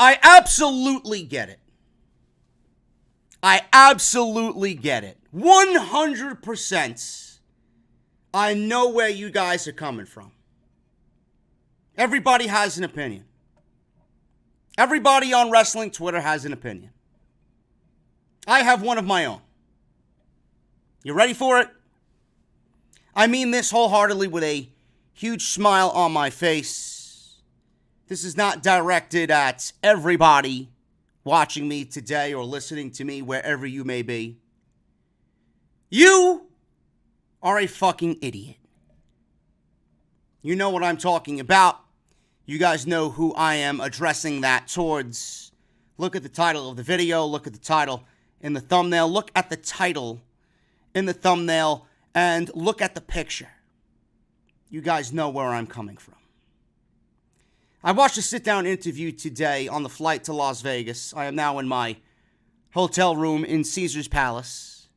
I absolutely get it. I absolutely get it. 100%. I know where you guys are coming from. Everybody has an opinion. Everybody on wrestling Twitter has an opinion. I have one of my own. You ready for it? I mean this wholeheartedly with a huge smile on my face. This is not directed at everybody watching me today or listening to me wherever you may be. You are a fucking idiot. You know what I'm talking about. You guys know who I am addressing that towards. Look at the title of the video. Look at the title in the thumbnail. Look at the title in the thumbnail. And look at the picture. You guys know where I'm coming from. I watched a sit-down interview today on the flight to Las Vegas. I am now in my hotel room in Caesars Palace,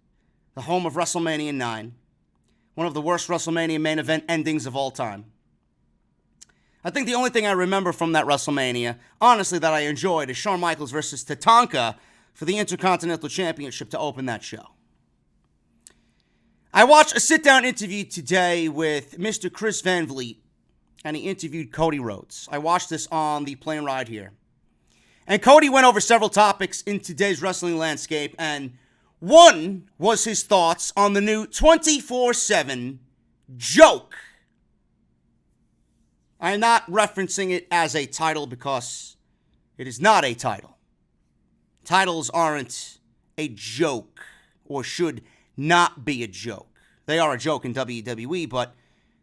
the home of WrestleMania 9, one of the worst WrestleMania main event endings of all time. I think the only thing I remember from that WrestleMania, honestly, that I enjoyed is Shawn Michaels versus Tatanka for the Intercontinental Championship to open that show. I watched a sit-down interview today with Mr. Chris Van Vliet, and he interviewed Cody Rhodes. I watched this on the plane ride here. And Cody went over several topics in today's wrestling landscape, and one was his thoughts on the new 24/7 joke. I am not referencing it as a title because it is not a title. Titles aren't a joke, or should not be a joke. They are a joke in WWE, but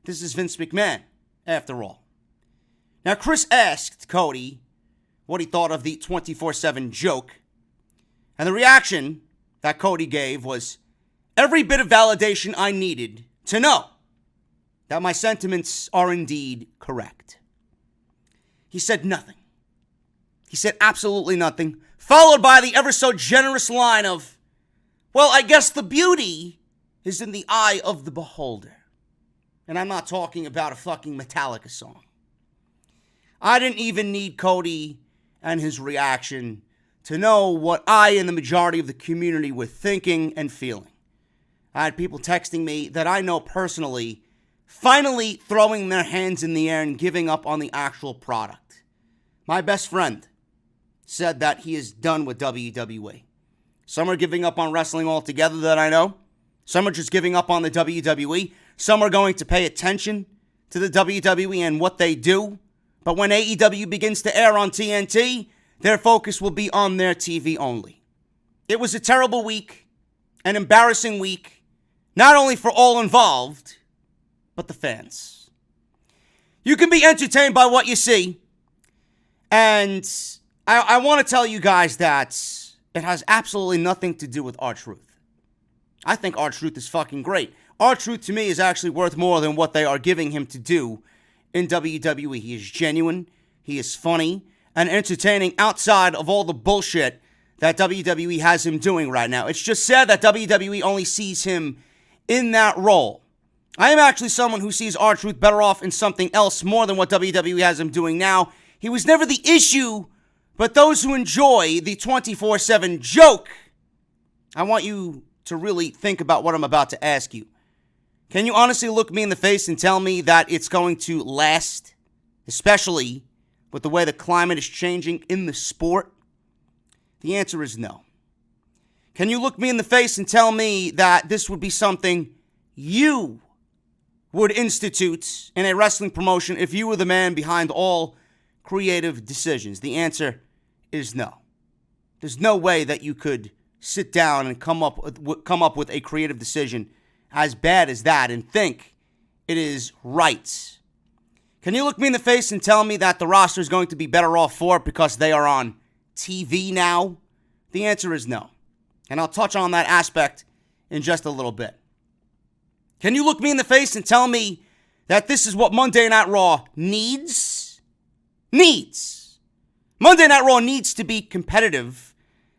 this is Vince McMahon, after all. Now, Chris asked Cody what he thought of the 24/7 joke, and the reaction that Cody gave was every bit of validation I needed to know that my sentiments are indeed correct. He said nothing. He said absolutely nothing, followed by the ever so generous line of, well, I guess the beauty is in the eye of the beholder. And I'm not talking about a fucking Metallica song. I didn't even need Cody and his reaction to know what I and the majority of the community were thinking and feeling. I had people texting me that I know personally finally throwing their hands in the air and giving up on the actual product. My best friend said that he is done with WWE. Some are giving up on wrestling altogether that I know. Some are just giving up on the WWE. Some are going to pay attention to the WWE and what they do. But when AEW begins to air on TNT, their focus will be on their TV only. It was a terrible week, an embarrassing week, not only for all involved, but the fans. You can be entertained by what you see. And I want to tell you guys that it has absolutely nothing to do with R-Truth. I think R-Truth is fucking great. R-Truth to me is actually worth more than what they are giving him to do in WWE. He is genuine, he is funny, and entertaining outside of all the bullshit that WWE has him doing right now. It's just sad that WWE only sees him in that role. I am actually someone who sees R-Truth better off in something else more than what WWE has him doing now. He was never the issue, but those who enjoy the 24/7 joke, I want you to really think about what I'm about to ask you. Can you honestly look me in the face and tell me that it's going to last, especially with the way the climate is changing in the sport? The answer is no. Can you look me in the face and tell me that this would be something you would institute in a wrestling promotion if you were the man behind all creative decisions? The answer is no. There's no way that you could sit down and come up with a creative decision as bad as that and think it is right. Can you look me in the face and tell me that the roster is going to be better off for it because they are on TV now? The answer is no. And I'll touch on that aspect in just a little bit. Can you look me in the face and tell me that this is what Monday Night Raw needs? Monday Night Raw needs to be competitive,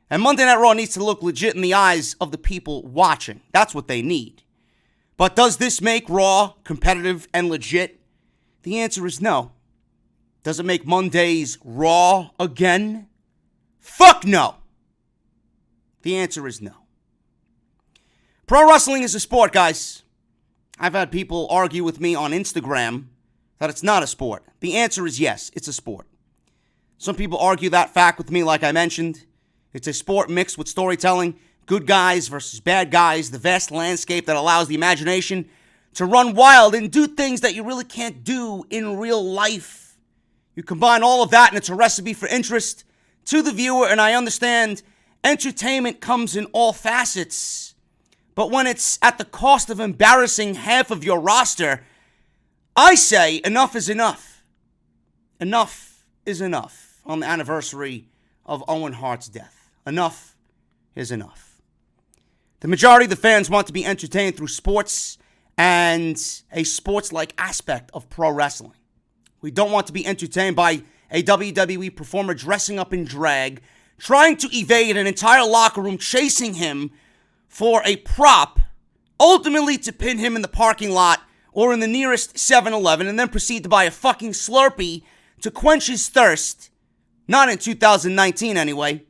and Monday Night Raw needs to look legit in the eyes of the people watching. That's what they need. But does this make Raw competitive and legit? The answer is no. Does it make Mondays Raw again Fuck no. The answer is no. Pro wrestling is a sport, guys. I've had people argue with me on Instagram that it's not a sport. The answer is yes, it's a sport. Some people argue that fact with me, like I mentioned. It's a sport mixed with storytelling, good guys versus bad guys, the vast landscape that allows the imagination to run wild and do things that you really can't do in real life. You combine all of that and it's a recipe for interest to the viewer, and I understand entertainment comes in all facets. But when it's at the cost of embarrassing half of your roster, I say enough is enough. Enough is enough on the anniversary of Owen Hart's death. Enough is enough. The majority of the fans want to be entertained through sports and a sports-like aspect of pro wrestling. We don't want to be entertained by a WWE performer dressing up in drag, trying to evade an entire locker room, chasing him for a prop, ultimately to pin him in the parking lot or in the nearest 7-Eleven, and then proceed to buy a fucking Slurpee to quench his thirst. Not in 2019, anyway.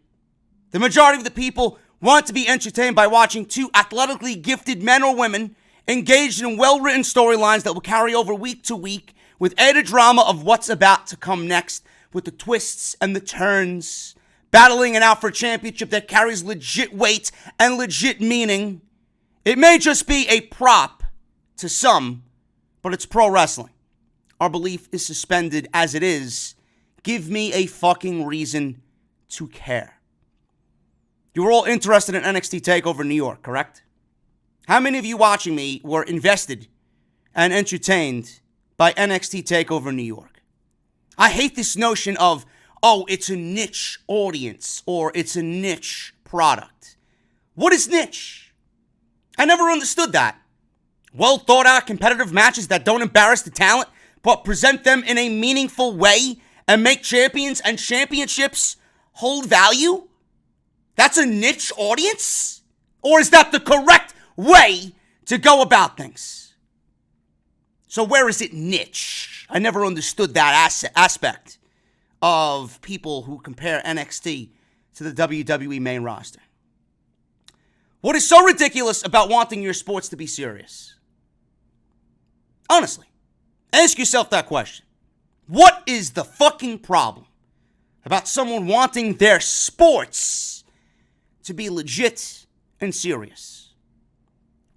The majority of the people want to be entertained by watching two athletically gifted men or women engaged in well-written storylines that will carry over week to week, with added drama of what's about to come next, with the twists and the turns, battling it out for a championship that carries legit weight and legit meaning. It may just be a prop to some, but it's pro wrestling. Our belief is suspended as it is. Give me a fucking reason to care. You were all interested in NXT TakeOver New York, correct? How many of you watching me were invested and entertained by NXT TakeOver New York? I hate this notion of, oh, it's a niche audience or it's a niche product. What is niche? I never understood that. Well thought out competitive matches that don't embarrass the talent but present them in a meaningful way and make champions and championships hold value? That's a niche audience? Or is that the correct way to go about things? So where is it niche? I never understood that aspect of people who compare NXT to the WWE main roster. What is so ridiculous about wanting your sports to be serious? Honestly, ask yourself that question. What is the fucking problem about someone wanting their sports to be legit and serious?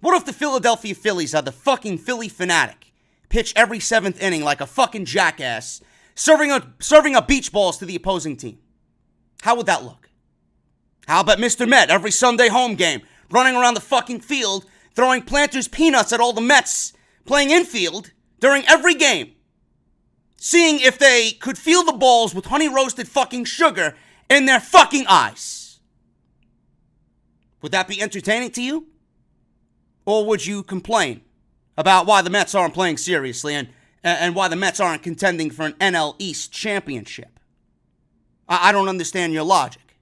What if the Philadelphia Phillies had the fucking Philly Fanatic pitch every seventh inning like a fucking jackass, serving up beach balls to the opposing team? How would that look? How about Mr. Met every Sunday home game, running around the fucking field, throwing Planters peanuts at all the Mets, playing infield during every game, seeing if they could feel the balls with honey-roasted fucking sugar in their fucking eyes? Would that be entertaining to you? Or would you complain about why the Mets aren't playing seriously and why the Mets aren't contending for an NL East championship? I don't understand your logic.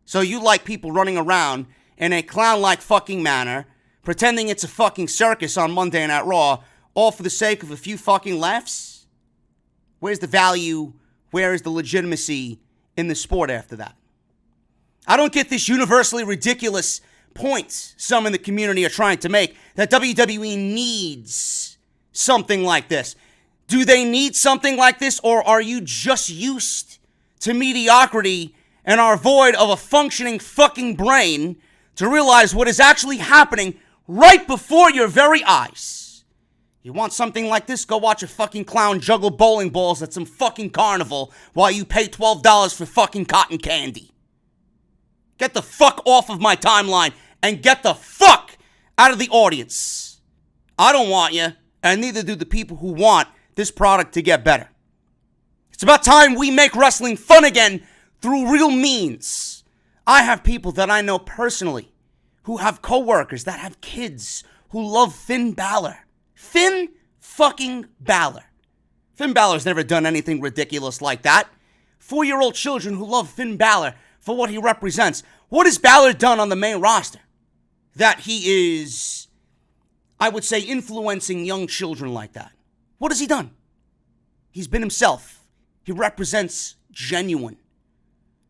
So you like people running around in a clown-like fucking manner, pretending it's a fucking circus on Monday Night Raw, all for the sake of a few fucking laughs? Where's the value? Where is the legitimacy in the sport after that? I don't get this universally ridiculous point some in the community are trying to make, that WWE needs something like this. Do they need something like this, or are you just used to mediocrity and are void of a functioning fucking brain to realize what is actually happening right before your very eyes? You want something like this? Go watch a fucking clown juggle bowling balls at some fucking carnival while you pay $12 for fucking cotton candy. Get the fuck off of my timeline and get the fuck out of the audience. I don't want you, and neither do the people who want this product to get better. It's about time we make wrestling fun again through real means. I have people that I know personally who have coworkers that have kids who love Finn Balor. Finn fucking Balor. Finn Balor's never done anything ridiculous like that. 4-year-old children who love Finn Balor for what he represents. What has Balor done on the main roster that he is, I would say, influencing young children like that? What has he done? He's been himself. He represents genuine.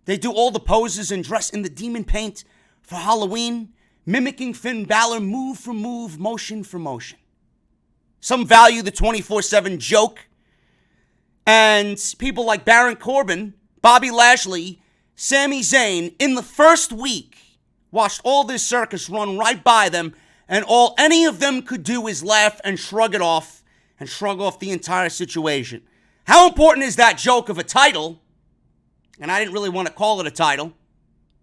They do all the poses and dress in the demon paint for Halloween, mimicking Finn Balor move for move, motion for motion. Some value the 24/7 joke, and people like Baron Corbin, Bobby Lashley, Sami Zayn, in the first week, watched all this circus run right by them, and all any of them could do is laugh and shrug it off, and shrug off the entire situation. How important is that joke of a title? And I didn't really want to call it a title.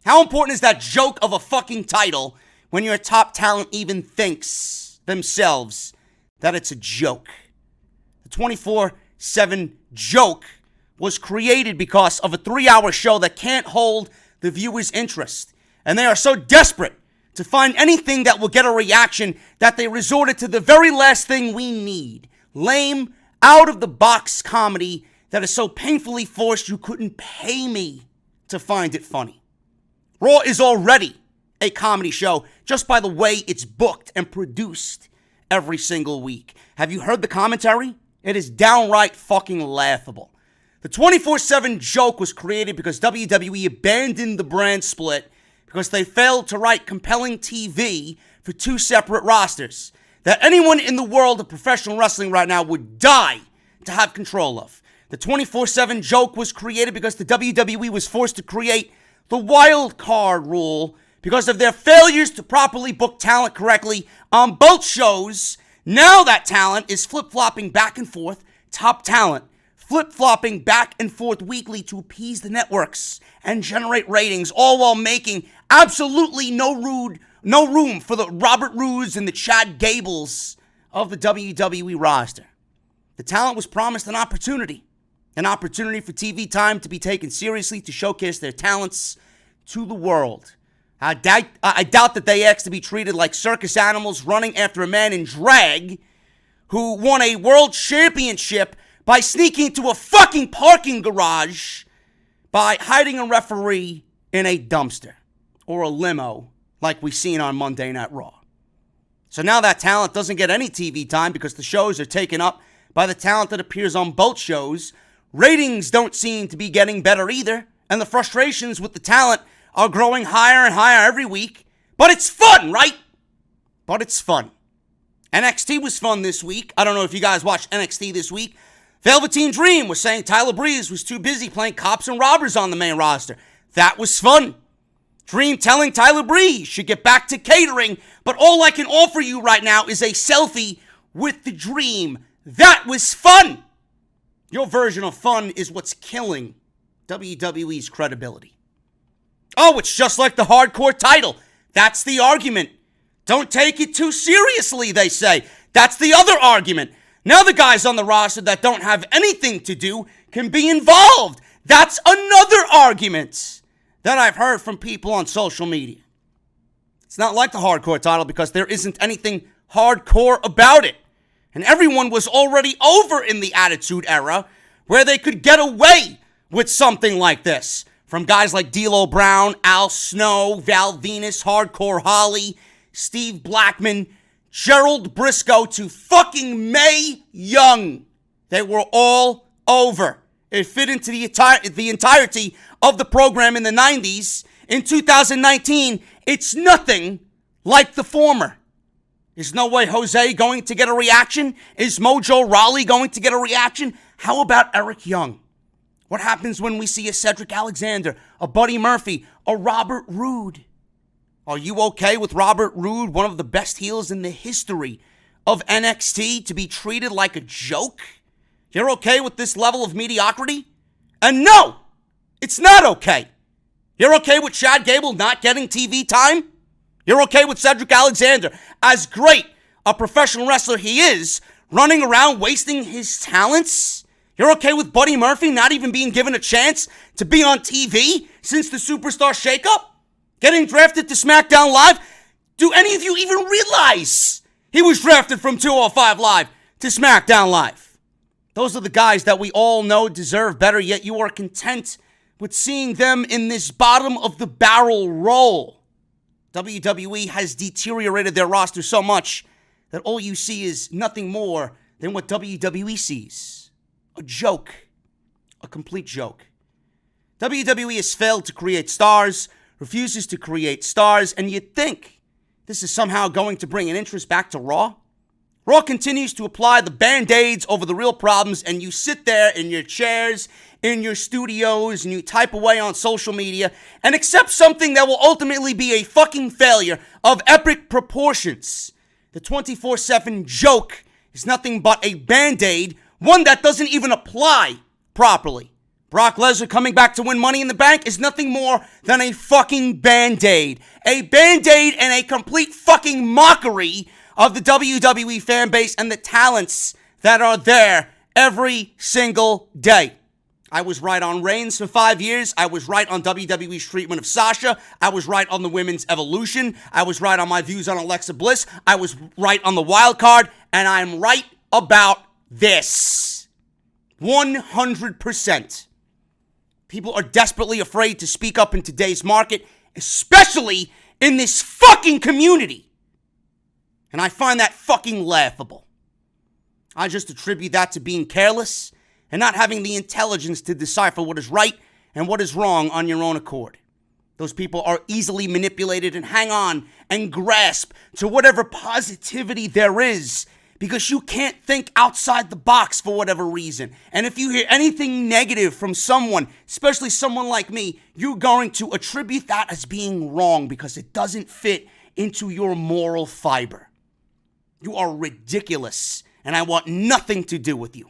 How important is that joke of a fucking title when your top talent even thinks themselves that it's a joke? The 24/7 joke was created because of a 3-hour show that can't hold the viewer's interest. And they are so desperate to find anything that will get a reaction that they resorted to the very last thing we need. Lame, out-of-the-box comedy that is so painfully forced you couldn't pay me to find it funny. Raw is already a comedy show just by the way it's booked and produced every single week. Have you heard the commentary? It is downright fucking laughable. The 24/7 joke was created because WWE abandoned the brand split because they failed to write compelling TV for 2 separate rosters that anyone in the world of professional wrestling right now would die to have control of. The 24/7 joke was created because the WWE was forced to create the wild card rule because of their failures to properly book talent correctly on both shows. Now that talent is flip-flopping back and forth, top talent, flip-flopping back and forth weekly to appease the networks and generate ratings, all while making absolutely no room for the Robert Roods and the Chad Gables of the WWE roster. The talent was promised an opportunity for TV time to be taken seriously, to showcase their talents to the world. I doubt that they asked to be treated like circus animals running after a man in drag who won a world championship by sneaking into a fucking parking garage by hiding a referee in a dumpster or a limo like we've seen on Monday Night Raw. So now that talent doesn't get any TV time because the shows are taken up by the talent that appears on both shows. Ratings don't seem to be getting better either, and the frustrations with the talent are growing higher and higher every week. But it's fun, right? But it's fun. NXT was fun this week. I don't know if you guys watched NXT this week. Velveteen Dream was saying Tyler Breeze was too busy playing cops and robbers on the main roster. That was fun. Dream telling Tyler Breeze should get back to catering, but all I can offer you right now is a selfie with the Dream. That was fun. Your version of fun is what's killing WWE's credibility. Oh, it's just like the hardcore title. That's the argument. Don't take it too seriously, they say. That's the other argument. Now the guys on the roster that don't have anything to do can be involved. That's another argument that I've heard from people on social media. It's not like the hardcore title because there isn't anything hardcore about it. And everyone was already over in the Attitude Era where they could get away with something like this. From guys like D'Lo Brown, Al Snow, Val Venus, Hardcore Holly, Steve Blackman, Gerald Briscoe to fucking Mae Young. They were all over. It fit into the entirety of the program in the 90s. In 2019, it's nothing like the former. Is No Way Jose going to get a reaction? Is Mojo Rawley going to get a reaction? How about Eric Young? What happens when we see a Cedric Alexander, a Buddy Murphy, a Robert Roode? Are you okay with Robert Roode, one of the best heels in the history of NXT, to be treated like a joke? You're okay with this level of mediocrity? And no, it's not okay. You're okay with Chad Gable not getting TV time? You're okay with Cedric Alexander, as great a professional wrestler he is, running around wasting his talents? You're okay with Buddy Murphy not even being given a chance to be on TV since the Superstar shakeup? Getting drafted to SmackDown Live? Do any of you even realize he was drafted from 205 Live to SmackDown Live? Those are the guys that we all know deserve better, yet you are content with seeing them in this bottom of the barrel role. WWE has deteriorated their roster so much that all you see is nothing more than what WWE sees. A joke. A complete joke. WWE has failed to create stars, refuses to create stars, and you'd think this is somehow going to bring an interest back to Raw. Raw continues to apply the band-aids over the real problems, and you sit there in your chairs, in your studios, and you type away on social media and accept something that will ultimately be a fucking failure of epic proportions. The 24/7 joke is nothing but a band-aid, one that doesn't even apply properly. Brock Lesnar coming back to win Money in the Bank is nothing more than a fucking band-aid. A band-aid and a complete fucking mockery of the WWE fan base and the talents that are there every single day. I was right on Reigns for 5 years. I was right on WWE's treatment of Sasha. I was right on the women's evolution. I was right on my views on Alexa Bliss. I was right on the wild card. And I'm right about this. 100%. People are desperately afraid to speak up in today's market, especially in this fucking community. And I find that fucking laughable. I just attribute that to being careless and not having the intelligence to decipher what is right and what is wrong on your own accord. Those people are easily manipulated and hang on and grasp to whatever positivity there is because you can't think outside the box for whatever reason. And if you hear anything negative from someone, especially someone like me, you're going to attribute that as being wrong because it doesn't fit into your moral fiber. You are ridiculous, and I want nothing to do with you.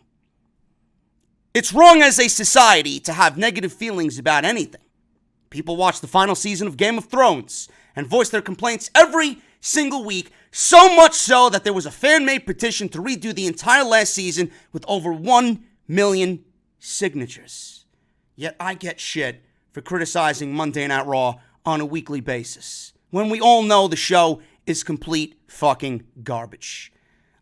It's wrong as a society to have negative feelings about anything. People watch the final season of Game of Thrones and voice their complaints every single week, so much so that there was a fan-made petition to redo the entire last season with over 1 million signatures. Yet I get shit for criticizing Monday Night Raw on a weekly basis, when we all know the show is complete fucking garbage.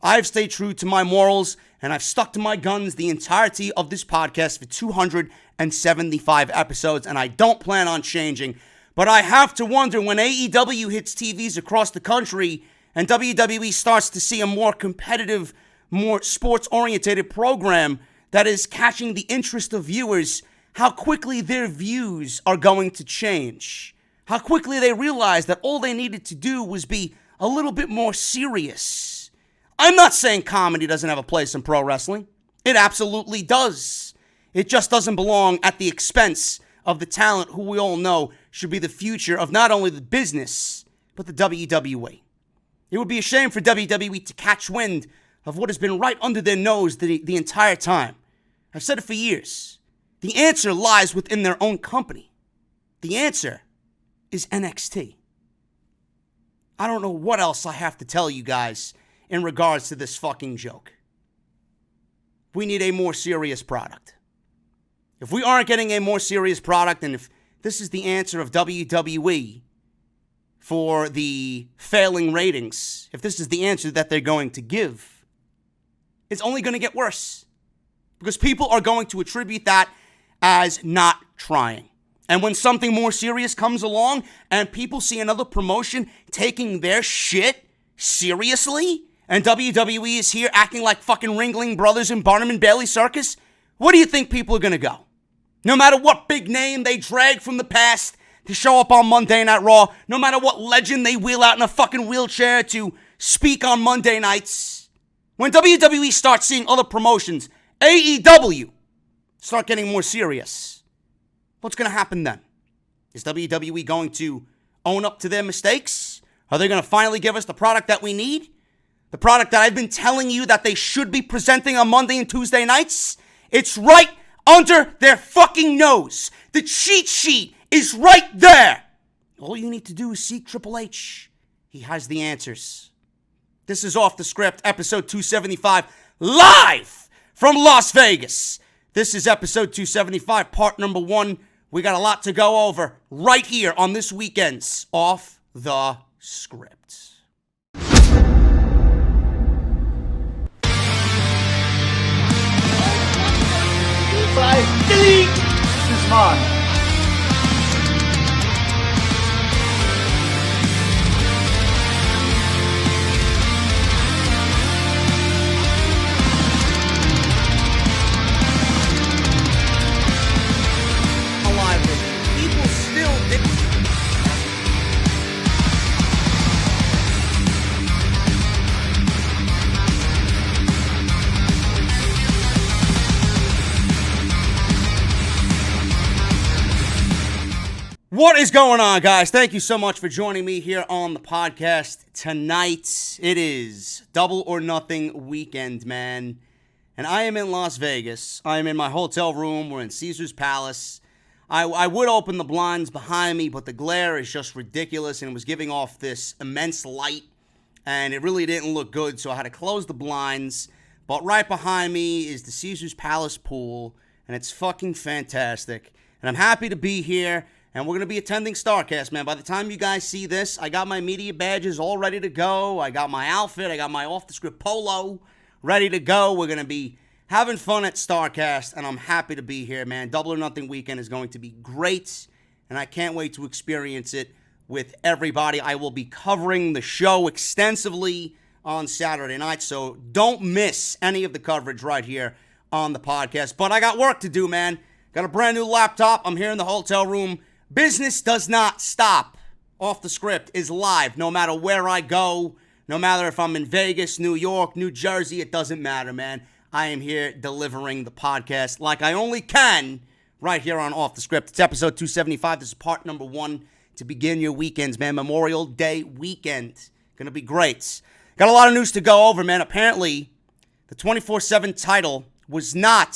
I've stayed true to my morals, and I've stuck to my guns the entirety of this podcast for 275 episodes, and I don't plan on changing. But I have to wonder when AEW hits TVs across the country and WWE starts to see a more competitive, more sports-oriented program that is catching the interest of viewers, how quickly their views are going to change. How quickly they realize that all they needed to do was be a little bit more serious. I'm not saying comedy doesn't have a place in pro wrestling. It absolutely does. It just doesn't belong at the expense of the talent who we all know should be the future of not only the business, but the WWE. It would be a shame for WWE to catch wind of what has been right under their nose the entire time. I've said it for years. The answer lies within their own company. The answer is NXT. I don't know what else I have to tell you guys in regards to this fucking joke. We need a more serious product. If we aren't getting a more serious product, and if this is the answer of WWE for the failing ratings, if this is the answer that they're going to give, it's only going to get worse. Because people are going to attribute that as not trying. And when something more serious comes along and people see another promotion taking their shit seriously, and WWE is here acting like fucking Ringling Brothers in Barnum and Bailey Circus, where do you think people are going to go? No matter what big name they drag from the past to show up on Monday Night Raw, no matter what legend they wheel out in a fucking wheelchair to speak on Monday nights, when WWE starts seeing other promotions, AEW, start getting more serious, what's going to happen then? Is WWE going to own up to their mistakes? Are they going to finally give us the product that we need? The product that I've been telling you that they should be presenting on Monday and Tuesday nights? It's right under their fucking nose. The cheat sheet is right there. All you need to do is seek Triple H. He has the answers. This is Off the Script, episode 275, live from Las Vegas. This is episode 275, part number 1. We got a lot to go over right here on this weekend's Off the Script. 5, delete! This is mine. What is going on, guys? Thank you so much for joining me here on the podcast tonight. It is Double or Nothing weekend, man. And I am in Las Vegas. I am in my hotel room. We're in Caesar's Palace. I would open the blinds behind me, but the glare is just ridiculous, and it was giving off this immense light, and it really didn't look good, so I had to close the blinds. But right behind me is the Caesar's Palace pool, and it's fucking fantastic. And I'm happy to be here. And we're going to be attending StarCast, man. By the time you guys see this, I got my media badges all ready to go. I got my outfit. I got my off-the-script polo ready to go. We're going to be having fun at StarCast, and I'm happy to be here, man. Double or Nothing weekend is going to be great, and I can't wait to experience it with everybody. I will be covering the show extensively on Saturday night, so don't miss any of the coverage right here on the podcast. But I got work to do, man. Got a brand new laptop. I'm here in the hotel room. Business does not stop. Off the Script is live no matter where I go, no matter if I'm in Vegas, New York, New Jersey, it doesn't matter, man. I am here delivering the podcast like I only can right here on Off the Script. It's episode 275. This is part number 1 to begin your weekends, man. Memorial Day weekend. Gonna be great. Got a lot of news to go over, man. Apparently, the 24/7 title was not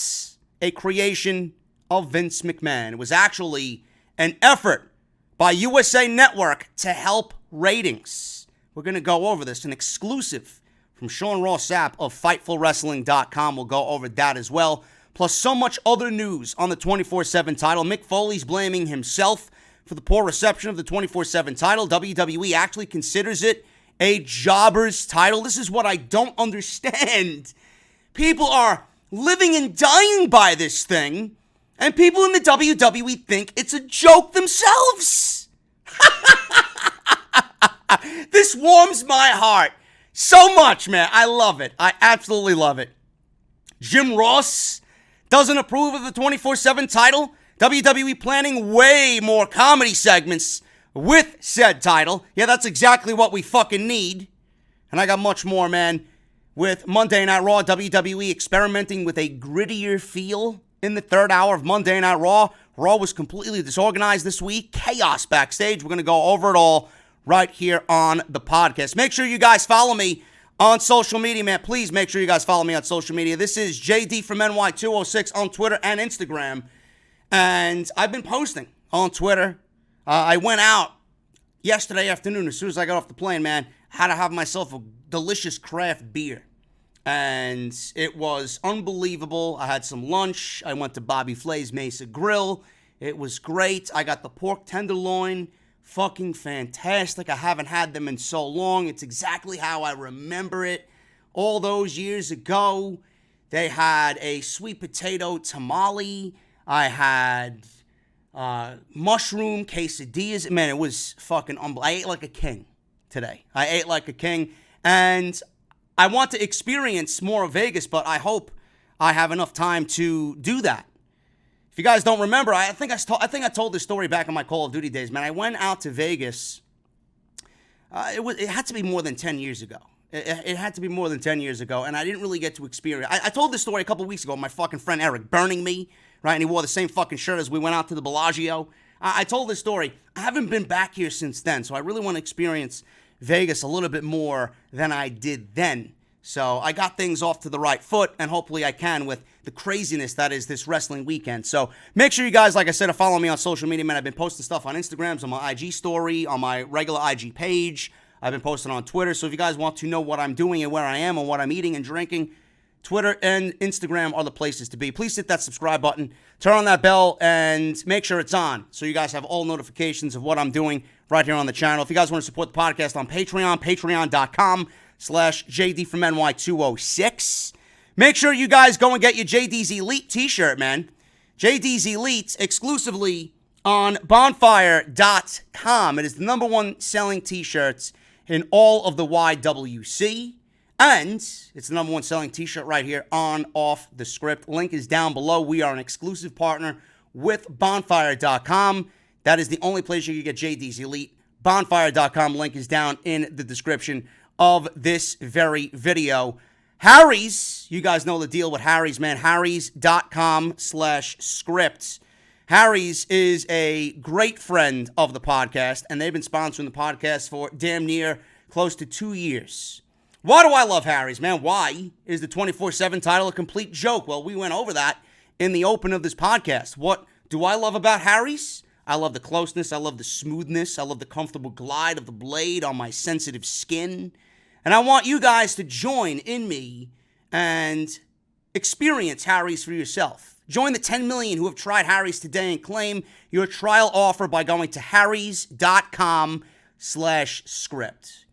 a creation of Vince McMahon. It was actually an effort by USA Network to help ratings. We're going to go over this. An exclusive from Sean Ross Sapp of FightfulWrestling.com. We'll go over that as well. Plus so much other news on the 24/7 title. Mick Foley's blaming himself for the poor reception of the 24/7 title. WWE actually considers it a jobber's title. This is what I don't understand. People are living and dying by this thing, and people in the WWE think it's a joke themselves. This warms my heart so much, man. I love it. I absolutely love it. Jim Ross doesn't approve of the 24/7 title. WWE planning way more comedy segments with said title. Yeah, that's exactly what we fucking need. And I got much more, man. With Monday Night Raw, WWE experimenting with a grittier feel in the third hour of Monday Night Raw. Raw was completely disorganized this week. Chaos backstage. We're going to go over it all right here on the podcast. Make sure you guys follow me on social media, man. Please make sure you guys follow me on social media. This is JD from NY206 on Twitter and Instagram. And I've been posting on Twitter. I went out yesterday afternoon. As soon as I got off the plane, man, I had to have myself a delicious craft beer. And it was unbelievable. I had some lunch. I went to Bobby Flay's Mesa Grill. It was great. I got the pork tenderloin. Fucking fantastic. I haven't had them in so long. It's exactly how I remember it. All those years ago, they had a sweet potato tamale. I had mushroom quesadillas. Man, it was fucking unbelievable. I ate like a king today. I ate like a king. And I want to experience more of Vegas, but I hope I have enough time to do that. If you guys don't remember, I think I told this story back in my Call of Duty days, man. I went out to Vegas. It had to be more than 10 years ago. It had to be more than 10 years ago, and I didn't really get to experience. I told this story a couple weeks ago. My fucking friend Eric burning me, right? And he wore the same fucking shirt as we went out to the Bellagio. I told this story. I haven't been back here since then, so I really want to experience Vegas a little bit more than I did then. So I got things off to the right foot, and hopefully I can with the craziness that is this wrestling weekend. So make sure you guys, like I said, follow me on social media, man. I've been posting stuff on Instagrams, on my IG story, on my regular IG page. I've been posting on Twitter. So if you guys want to know what I'm doing and where I am and what I'm eating and drinking, Twitter and Instagram are the places to be. Please hit that subscribe button, turn on that bell, and make sure it's on so you guys have all notifications of what I'm doing right here on the channel. If you guys want to support the podcast on Patreon, patreon.com/JD from NY206. Make sure you guys go and get your JD's Elite t-shirt, man. JD's Elite exclusively on bonfire.com. It is the #1 selling t-shirts in all of the YWC. And it's the #1 selling t-shirt right here on Off the Script. Link is down below. We are an exclusive partner with bonfire.com. That is the only place you can get JD's Elite. Bonfire.com. Link is down in the description of this very video. Harry's, you guys know the deal with Harry's, man. Harry's.com/scripts Harry's is a great friend of the podcast, and they've been sponsoring the podcast for damn near close to 2 years. Why do I love Harry's, man? Why is the 24/7 title a complete joke? Well, we went over that in the open of this podcast. What do I love about Harry's? I love the closeness. I love the smoothness. I love the comfortable glide of the blade on my sensitive skin. And I want you guys to join in me and experience Harry's for yourself. Join the 10 million who have tried Harry's today and claim your trial offer by going to harrys.com/script.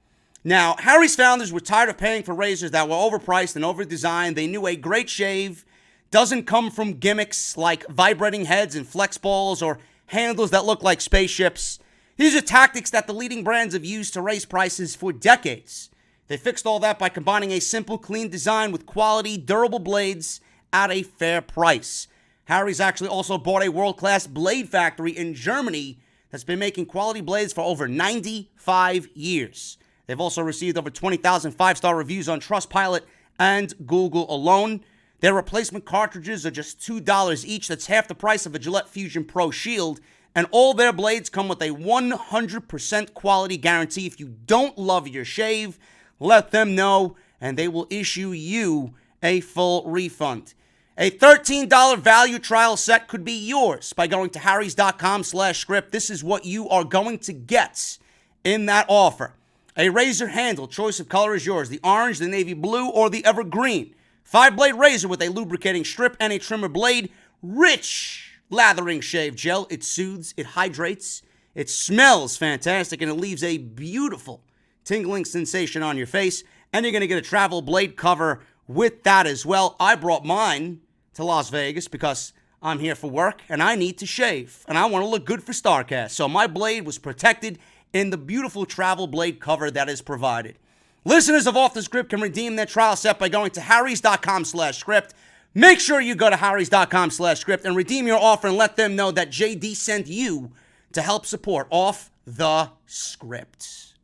Now, Harry's founders were tired of paying for razors that were overpriced and overdesigned. They knew a great shave doesn't come from gimmicks like vibrating heads and flex balls or handles that look like spaceships. These are tactics that the leading brands have used to raise prices for decades. They fixed all that by combining a simple, clean design with quality, durable blades at a fair price. Harry's actually also bought a world-class blade factory in Germany that's been making quality blades for over 95 years. They've also received over 20,000 five-star reviews on Trustpilot and Google alone. Their replacement cartridges are just $2 each. That's half the price of a Gillette Fusion Pro Shield. And all their blades come with a 100% quality guarantee. If you don't love your shave, let them know, and they will issue you a full refund. A $13 value trial set could be yours by going to harrys.com/script. This is what you are going to get in that offer. A razor handle, choice of color is yours. The orange, the navy blue, or the evergreen. 5-blade razor with a lubricating strip and a trimmer blade. Rich lathering shave gel. It soothes, it hydrates, it smells fantastic, and it leaves a beautiful tingling sensation on your face. And you're going to get a travel blade cover with that as well. I brought mine to Las Vegas because I'm here for work and I need to shave and I want to look good for StarCast. So my blade was protected in the beautiful travel blade cover that is provided. Listeners of Off the Script can redeem their trial set by going to harrys.com/script. Make sure you go to harrys.com/script and redeem your offer and let them know that JD sent you to help support Off the Script.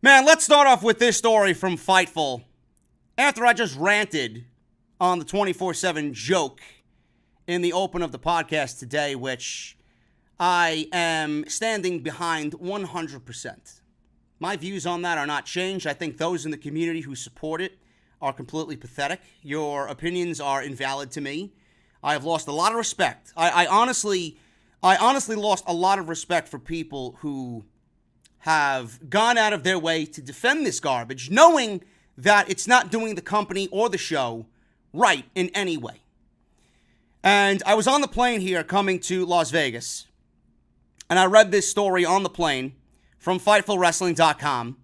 Man, let's start off with this story from Fightful. After I just ranted on the 24/7 joke in the open of the podcast today, which I am standing behind 100%. My views on that are not changed. I think those in the community who support it are completely pathetic. Your opinions are invalid to me. I have lost a lot of respect. I honestly lost a lot of respect for people who have gone out of their way to defend this garbage, knowing that it's not doing the company or the show right in any way. And I was on the plane here coming to Las Vegas, and I read this story on the plane from FightfulWrestling.com.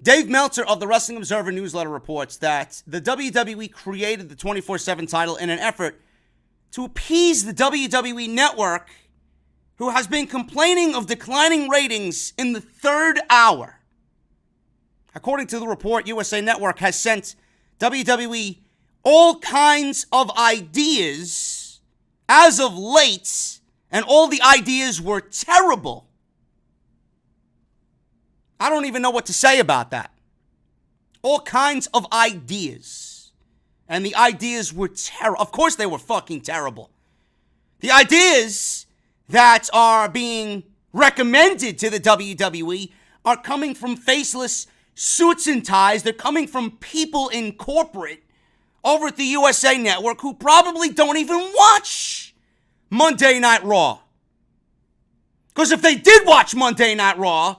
Dave Meltzer of the Wrestling Observer newsletter reports that the WWE created the 24/7 title in an effort to appease the WWE Network, who has been complaining of declining ratings in the third hour. According to the report, USA Network has sent WWE all kinds of ideas as of late, and all the ideas were terrible. I don't even know what to say about that. All kinds of ideas. And the ideas were terrible. Of course they were fucking terrible. The ideas that are being recommended to the WWE are coming from faceless suits and ties. They're coming from people in corporate over at the USA Network who probably don't even watch Monday Night Raw. Because if they did watch Monday Night Raw,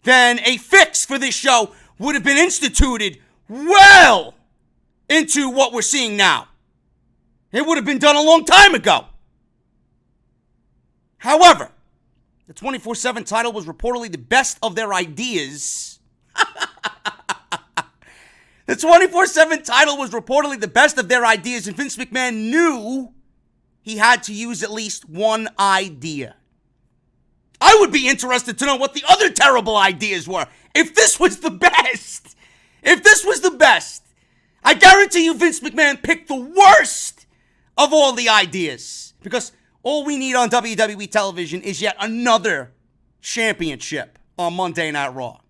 then a fix for this show would have been instituted well into what we're seeing now. It would have been done a long time ago. However, the 24/7 title was reportedly the best of their ideas. The 24/7 title was reportedly the best of their ideas, and Vince McMahon knew he had to use at least one idea. I would be interested to know what the other terrible ideas were. If this was the best, I guarantee you Vince McMahon picked the worst of all the ideas. Because all we need on WWE television is yet another championship on Monday Night Raw.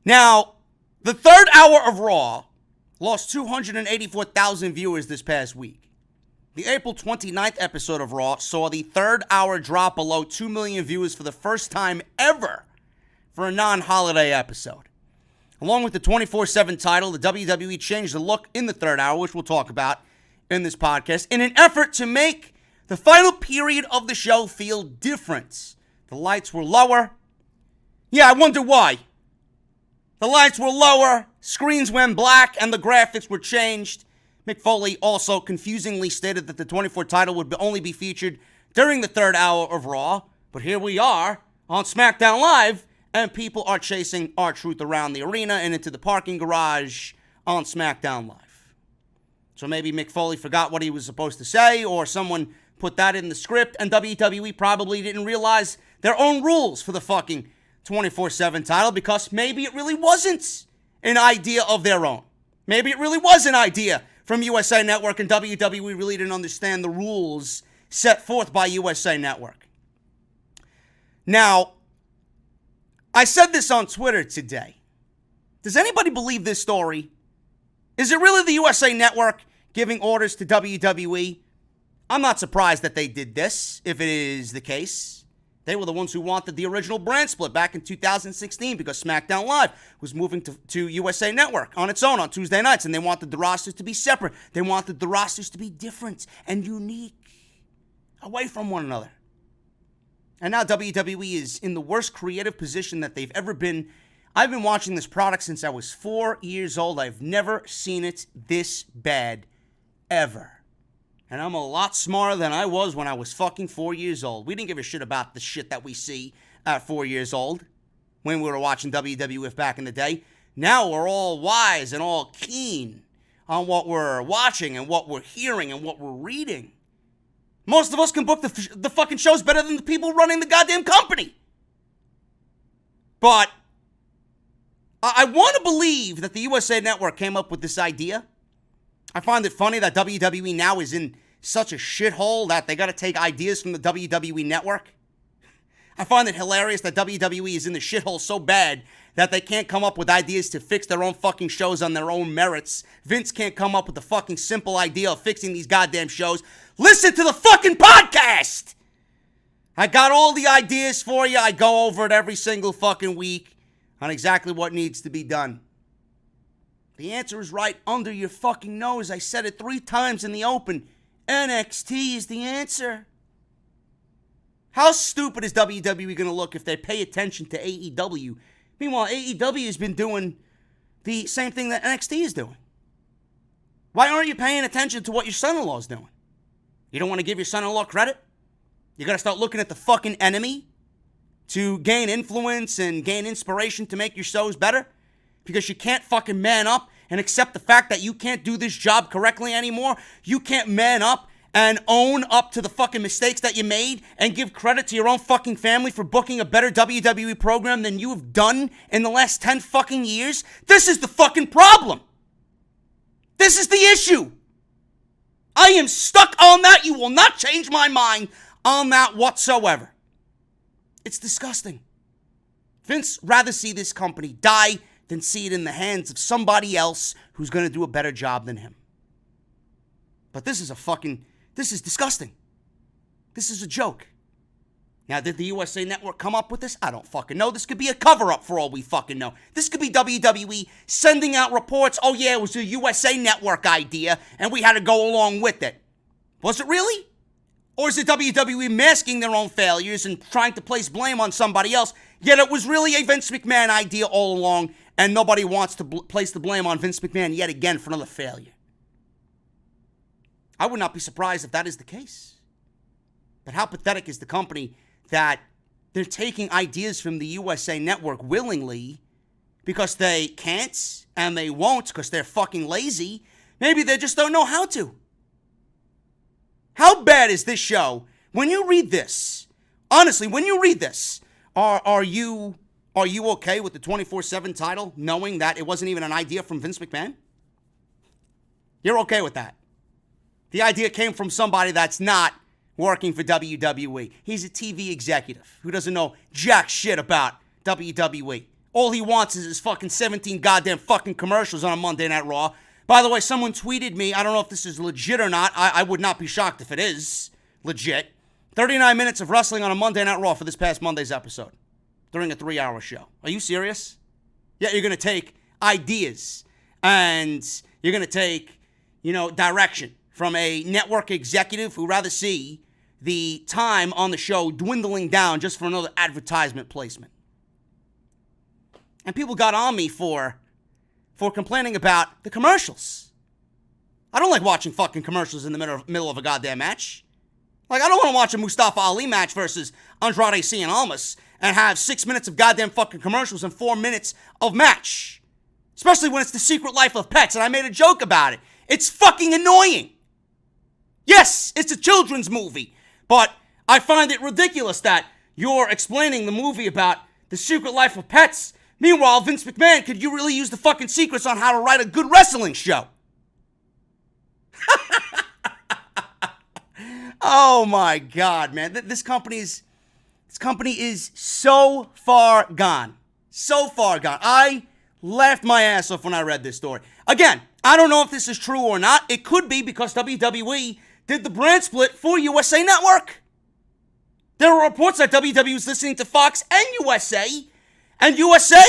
Now, the third hour of Raw lost 284,000 viewers this past week. The April 29th episode of Raw saw the third hour drop below 2 million viewers for the first time ever for a non-holiday episode. Along with the 24/7 title, the WWE changed the look in the third hour, which we'll talk about in this podcast, in an effort to make the final period of the show feel different. The lights were lower. Yeah, I wonder why. The lights were lower, screens went black, and the graphics were changed. Mick Foley also confusingly stated that the 24 title would only be featured during the third hour of Raw. But here we are on SmackDown Live, and people are chasing R-Truth around the arena and into the parking garage on SmackDown Live. So maybe Mick Foley forgot what he was supposed to say, or someone put that in the script, and WWE probably didn't realize their own rules for the fucking 24/7 title, because maybe it really wasn't an idea of their own. Maybe it really was an idea from USA Network, and WWE really didn't understand the rules set forth by USA Network. Now, I said this on Twitter today. Does anybody believe this story? Is it really the USA Network giving orders to WWE? I'm not surprised that they did this, if it is the case. They were the ones who wanted the original brand split back in 2016 because SmackDown Live was moving to USA Network on its own on Tuesday nights, and they wanted the rosters to be separate. They wanted the rosters to be different and unique, away from one another. And now WWE is in the worst creative position that they've ever been. I've been watching this product since I was 4 years old. I've never seen it this bad, ever. And I'm a lot smarter than I was when I was fucking 4 years old. We didn't give a shit about the shit that we see at 4 years old when we were watching WWF back in the day. Now we're all wise and all keen on what we're watching and what we're hearing and what we're reading. Most of us can book the fucking shows better than the people running the goddamn company. But I want to believe that the USA Network came up with this idea. I find it funny that WWE now is in such a shithole that they got to take ideas from the WWE Network. I find it hilarious that WWE is in the shithole so bad that they can't come up with ideas to fix their own fucking shows on their own merits. Vince can't come up with the fucking simple idea of fixing these goddamn shows. Listen to the fucking podcast! I got all the ideas for you. I go over it every single fucking week on exactly what needs to be done. The answer is right under your fucking nose. I said it 3 times in the open. NXT is the answer. How stupid is WWE going to look if they pay attention to AEW? Meanwhile, AEW has been doing the same thing that NXT is doing. Why aren't you paying attention to what your son-in-law is doing? You don't want to give your son-in-law credit? You got to start looking at the fucking enemy to gain influence and gain inspiration to make your shows better? Because you can't fucking man up and accept the fact that you can't do this job correctly anymore. You can't man up and own up to the fucking mistakes that you made and give credit to your own fucking family for booking a better WWE program than you have done in the last 10 fucking years. This is the fucking problem. This is the issue. I am stuck on that. You will not change my mind on that whatsoever. It's disgusting. Vince rather see this company die than see it in the hands of somebody else who's going to do a better job than him. But this is disgusting. This is a joke. Now, did the USA Network come up with this? I don't fucking know. This could be a cover-up for all we fucking know. This could be WWE sending out reports, oh yeah, it was a USA Network idea, and we had to go along with it. Was it really? Or is it WWE masking their own failures and trying to place blame on somebody else, yet it was really a Vince McMahon idea all along, and nobody wants to place the blame on Vince McMahon yet again for another failure? I would not be surprised if that is the case. But how pathetic is the company that they're taking ideas from the USA Network willingly because they can't and they won't because they're fucking lazy. Maybe they just don't know how to. How bad is this show? When you read this, honestly, when you read this, are you okay with the 24/7 title, knowing that it wasn't even an idea from Vince McMahon? You're okay with that? The idea came from somebody that's not working for WWE. He's a TV executive who doesn't know jack shit about WWE. All he wants is his fucking 17 goddamn fucking commercials on a Monday Night Raw, By the way, someone tweeted me, I don't know if this is legit or not. I would not be shocked if it is legit. 39 minutes of wrestling on a Monday Night Raw for this past Monday's episode during a 3-hour show. Are you serious? Yeah, you're going to take ideas and you're going to take, direction from a network executive who'd rather see the time on the show dwindling down just for another advertisement placement. And people got on me for complaining about the commercials. I don't like watching fucking commercials in the middle of a goddamn match. Like, I don't want to watch a Mustafa Ali match versus Andrade Cien Almas and have 6 minutes of goddamn fucking commercials and 4 minutes of match. Especially when it's The Secret Life of Pets, and I made a joke about it. It's fucking annoying. Yes, it's a children's movie, but I find it ridiculous that you're explaining the movie about The Secret Life of Pets. Meanwhile, Vince McMahon could you really use the fucking secrets on how to write a good wrestling show? Oh my God, man. This company is so far gone. So far gone. I laughed my ass off when I read this story. Again, I don't know if this is true or not. It could be because WWE did the brand split for USA Network. There were reports that WWE was listening to Fox and USA. And USA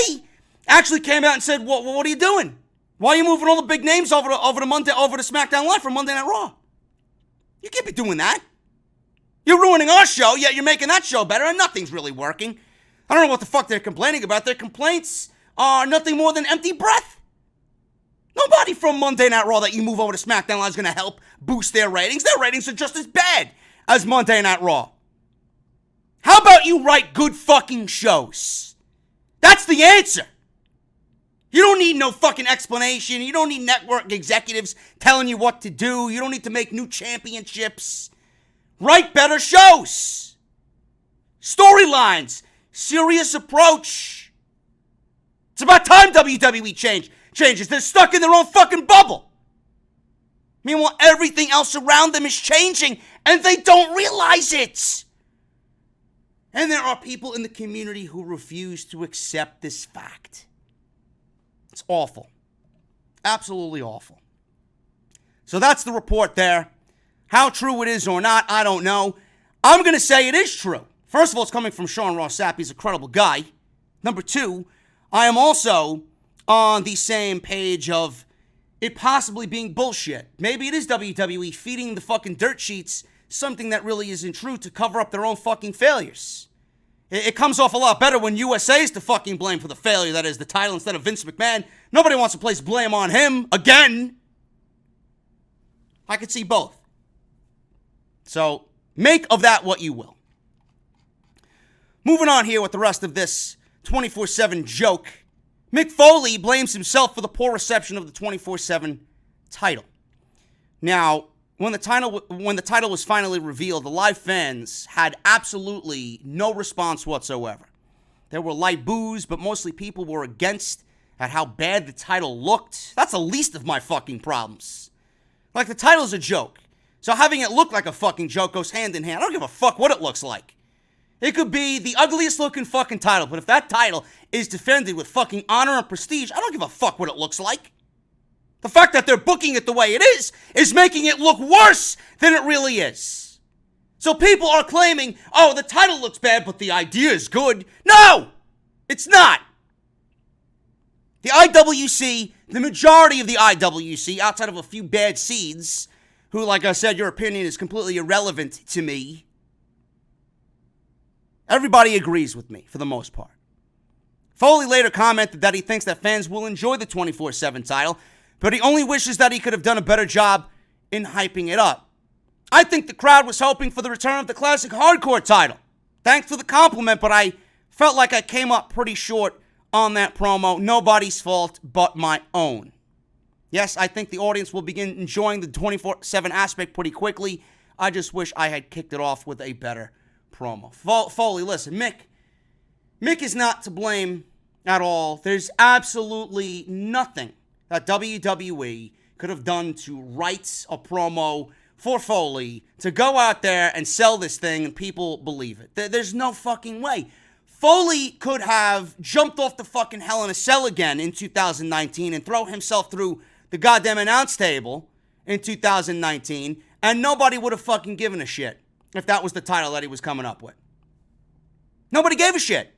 actually came out and said, what are you doing? Why are you moving all the big names over to SmackDown Live for Monday Night Raw? You can't be doing that. You're ruining our show, yet you're making that show better, and nothing's really working. I don't know what the fuck they're complaining about. Their complaints are nothing more than empty breath. Nobody from Monday Night Raw that you move over to SmackDown Live is going to help boost their ratings. Their ratings are just as bad as Monday Night Raw. How about you write good fucking shows? That's the answer. You don't need no fucking explanation. You don't need network executives telling you what to do. You don't need to make new championships. Write better shows. Storylines. Serious approach. It's about time WWE changes. They're stuck in their own fucking bubble. Meanwhile, everything else around them is changing, and they don't realize it. And there are people in the community who refuse to accept this fact. It's awful. Absolutely awful. So that's the report there. How true it is or not, I don't know. I'm going to say it is true. First of all, it's coming from Sean Ross Sapp. He's a credible guy. Number two, I am also on the same page of it possibly being bullshit. Maybe it is WWE feeding the fucking dirt sheets something that really isn't true to cover up their own fucking failures. It comes off a lot better when USA is to fucking blame for the failure, that is the title, instead of Vince McMahon. Nobody wants to place blame on him again. I could see both. So, make of that what you will. Moving on here with the rest of this 24/7 joke. Mick Foley blames himself for the poor reception of the 24/7 title. Now, when the title was finally revealed, the live fans had absolutely no response whatsoever. There were light boos, but mostly people were against at how bad the title looked. That's the least of my fucking problems. Like, the title's a joke. So having it look like a fucking joke goes hand in hand. I don't give a fuck what it looks like. It could be the ugliest looking fucking title, but if that title is defended with fucking honor and prestige, I don't give a fuck what it looks like. The fact that they're booking it the way it is making it look worse than it really is. So people are claiming, oh, the title looks bad, but the idea is good. No, it's not. The IWC, the majority of the IWC, outside of a few bad seeds, who, like I said, your opinion is completely irrelevant to me, everybody agrees with me for the most part. Foley later commented that he thinks that fans will enjoy the 24/7 title, but he only wishes that he could have done a better job in hyping it up. I think the crowd was hoping for the return of the classic hardcore title. Thanks for the compliment, but I felt like I came up pretty short on that promo. Nobody's fault but my own. Yes, I think the audience will begin enjoying the 24/7 aspect pretty quickly. I just wish I had kicked it off with a better promo. Foley, listen, Mick is not to blame at all. There's absolutely nothing that WWE could have done to write a promo for Foley to go out there and sell this thing and people believe it. There's no fucking way. Foley could have jumped off the fucking Hell in a Cell again in 2019 and throw himself through the goddamn announce table in 2019, and nobody would have fucking given a shit if that was the title that he was coming up with. Nobody gave a shit.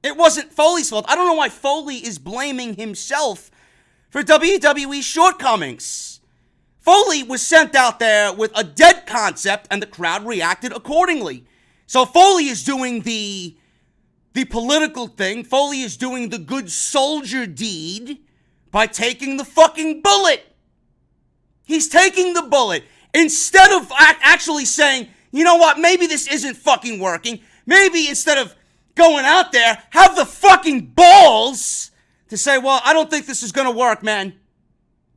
It wasn't Foley's fault. I don't know why Foley is blaming himself for WWE's shortcomings. Foley was sent out there with a dead concept, and the crowd reacted accordingly. So Foley is doing the political thing. Foley is doing the good soldier deed by taking the fucking bullet. He's taking the bullet. Instead of actually saying, you know what, maybe this isn't fucking working. Maybe instead of going out there, have the fucking balls to say, well, I don't think this is going to work, man.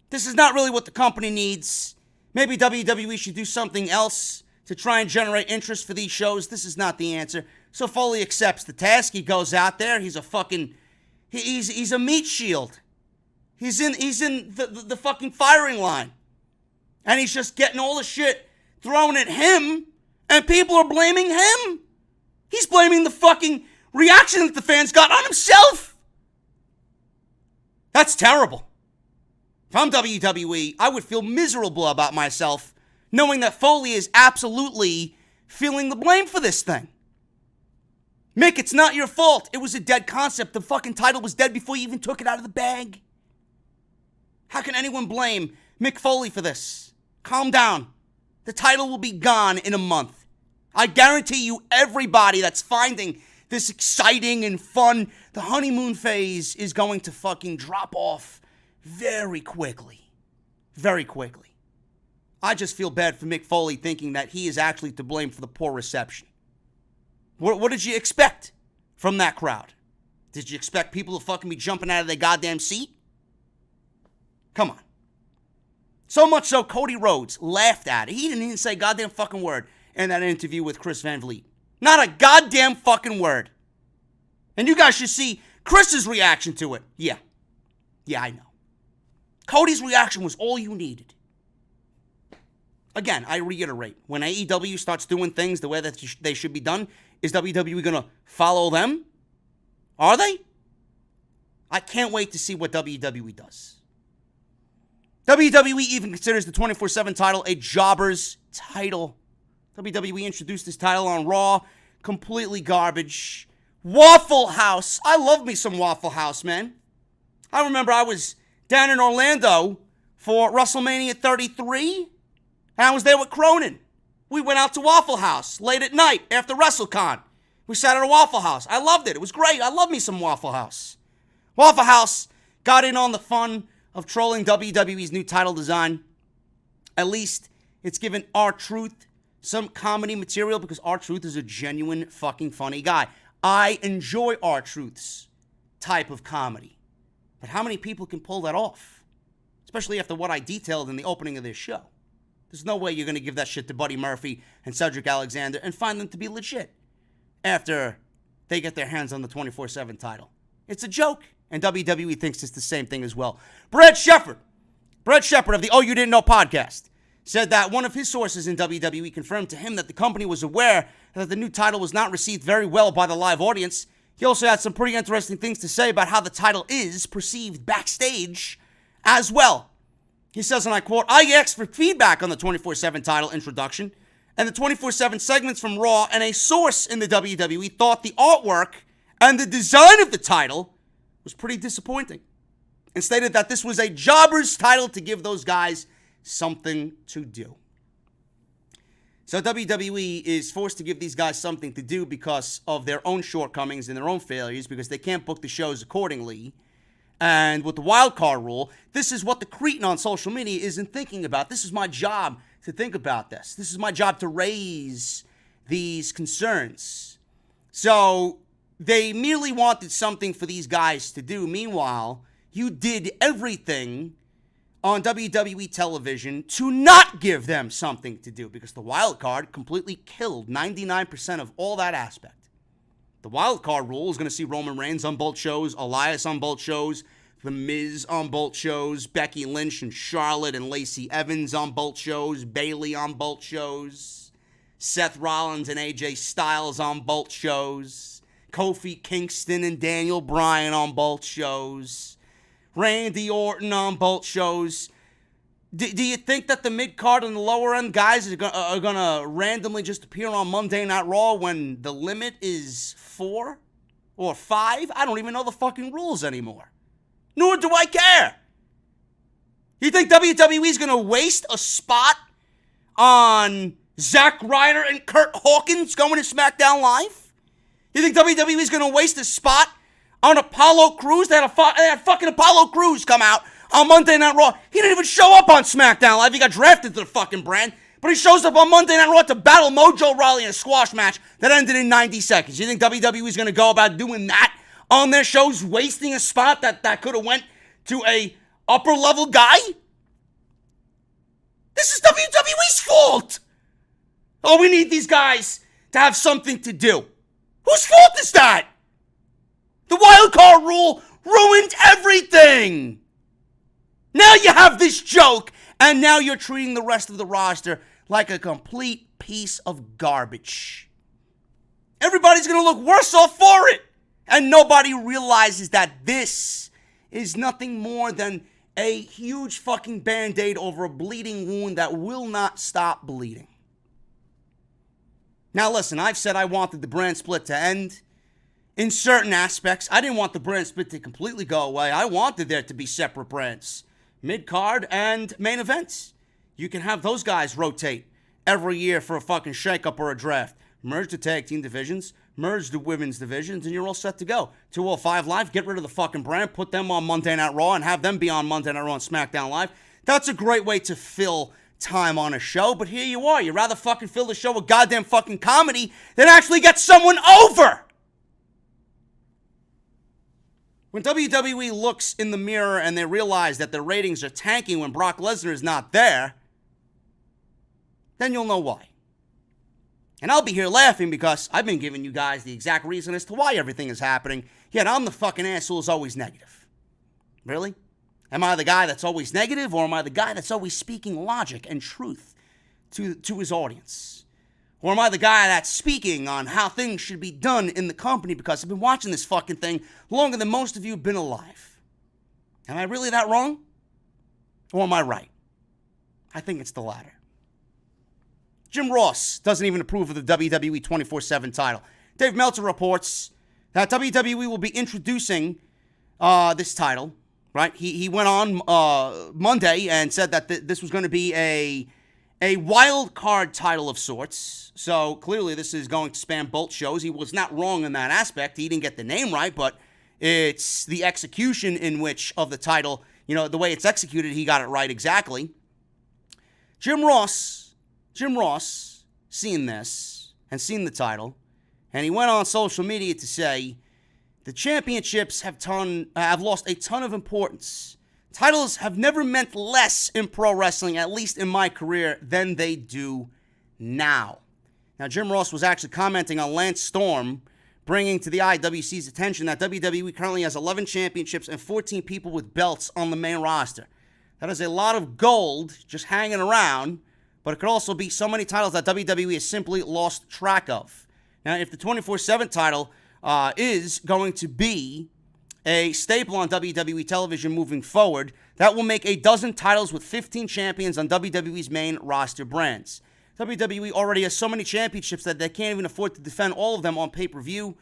This is not really what the company needs. Maybe WWE should do something else to try and generate interest for these shows. This is not the answer. So Foley accepts the task. He goes out there. He's a fucking, he's a meat shield. He's in the fucking firing line. And he's just getting all the shit thrown at him, and people are blaming him. He's blaming the fucking reaction that the fans got on himself. That's terrible. If I'm WWE, I would feel miserable about myself knowing that Foley is absolutely feeling the blame for this thing. Mick, it's not your fault. It was a dead concept. The fucking title was dead before you even took it out of the bag. How can anyone blame Mick Foley for this? Calm down. The title will be gone in a month. I guarantee you, everybody that's finding this exciting and fun, the honeymoon phase is going to fucking drop off very quickly. Very quickly. I just feel bad for Mick Foley thinking that he is actually to blame for the poor reception. What did you expect from that crowd? Did you expect people to fucking be jumping out of their goddamn seat? Come on. So much so, Cody Rhodes laughed at it. He didn't even say a goddamn fucking word in that interview with Chris Van Vliet. Not a goddamn fucking word. And you guys should see Chris's reaction to it. Yeah, I know. Cody's reaction was all you needed. Again, I reiterate, when AEW starts doing things the way that they should be done, is WWE going to follow them? Are they? I can't wait to see what WWE does. WWE even considers the 24/7 title a jobber's title. WWE introduced this title on Raw. Completely garbage. Waffle House. I love me some Waffle House, man. I remember I was down in Orlando for WrestleMania 33, and I was there with Cronin. We went out to Waffle House late at night after WrestleCon. We sat at a Waffle House. I loved it. It was great. I love me some Waffle House. Waffle House got in on the fun of trolling WWE's new title design. At least it's given R-Truth some comedy material because R-Truth is a genuine fucking funny guy. I enjoy R-Truth's type of comedy. But how many people can pull that off? Especially after what I detailed in the opening of this show. There's no way you're going to give that shit to Buddy Murphy and Cedric Alexander and find them to be legit after they get their hands on the 24/7 title. It's a joke, and WWE thinks it's the same thing as well. Brad Shepard of the Oh You Didn't Know podcast, said that one of his sources in WWE confirmed to him that the company was aware that the new title was not received very well by the live audience. He also had some pretty interesting things to say about how the title is perceived backstage as well. He says, and I quote, I asked for feedback on the 24/7 title introduction and the 24/7 segments from Raw, and a source in the WWE thought the artwork and the design of the title was pretty disappointing and stated that this was a jobber's title to give those guys something to do. So WWE is forced to give these guys something to do because of their own shortcomings and their own failures, because they can't book the shows accordingly. And with the wild card rule, this is what the cretin on social media isn't thinking about. This is my job to think about this. This is my job to raise these concerns. So they merely wanted something for these guys to do. Meanwhile, you did everything on WWE television to not give them something to do, because the wild card completely killed 99% of all that aspect. The wild card rule is going to see Roman Reigns on both shows, Elias on both shows, The Miz on both shows, Becky Lynch and Charlotte and Lacey Evans on both shows, Bayley on both shows, Seth Rollins and AJ Styles on both shows, Kofi Kingston and Daniel Bryan on both shows, Randy Orton on both shows. Do you think that the mid-card and the lower-end guys are going to randomly just appear on Monday Night Raw when the limit is 4 or 5? I don't even know the fucking rules anymore. Nor do I care. You think WWE is going to waste a spot on Zack Ryder and Kurt Hawkins going to SmackDown Live? You think WWE is going to waste a spot on Apollo Crews? They had fucking Apollo Crews come out on Monday Night Raw. He didn't even show up on SmackDown Live. He got drafted to the fucking brand. But he shows up on Monday Night Raw to battle Mojo Rawley in a squash match that ended in 90 seconds. You think WWE is going to go about doing that on their shows, wasting a spot that could have went to a upper-level guy? This is WWE's fault. Oh, we need these guys to have something to do. Whose fault is that? The wild card rule ruined everything. Now you have this joke, and now you're treating the rest of the roster like a complete piece of garbage. Everybody's going to look worse off for it. And nobody realizes that this is nothing more than a huge fucking Band-Aid over a bleeding wound that will not stop bleeding. Now listen, I've said I wanted the brand split to end in certain aspects. I didn't want the brand split to completely go away. I wanted there to be separate brands. Mid-card and main events. You can have those guys rotate every year for a fucking shakeup or a draft. Merge the tag team divisions, merge the women's divisions, and you're all set to go. 205 Live, get rid of the fucking brand, put them on Monday Night Raw, and have them be on Monday Night Raw and SmackDown Live. That's a great way to fill time on a show, but here you are. You'd rather fucking fill the show with goddamn fucking comedy than actually get someone over. When WWE looks in the mirror and they realize that their ratings are tanking when Brock Lesnar is not there, then you'll know why. And I'll be here laughing because I've been giving you guys the exact reason as to why everything is happening, yet I'm the fucking asshole who's always negative. Really? Am I the guy that's always negative, or am I the guy that's always speaking logic and truth to his audience? Or am I the guy that's speaking on how things should be done in the company because I've been watching this fucking thing longer than most of you have been alive? Am I really that wrong? Or am I right? I think it's the latter. Jim Ross doesn't even approve of the WWE 24/7 title. Dave Meltzer reports that WWE will be introducing this title, right? He went on Monday and said that this was going to be a wild card title of sorts. So clearly this is going to span both shows. He was not wrong in that aspect. He didn't get the name right, but it's the execution in which of the title, the way it's executed, he got it right exactly. Jim Ross seen this and seen the title, and he went on social media to say the championships have lost a ton of importance. Titles have never meant less in pro wrestling, at least in my career, than they do now. Now, Jim Ross was actually commenting on Lance Storm, bringing to the IWC's attention that WWE currently has 11 championships and 14 people with belts on the main roster. That is a lot of gold just hanging around, but it could also be so many titles that WWE has simply lost track of. Now, if the 24/7 title is going to be a staple on WWE television moving forward, that will make a dozen titles with 15 champions on WWE's main roster brands. WWE already has so many championships that they can't even afford to defend all of them on pay-per-view.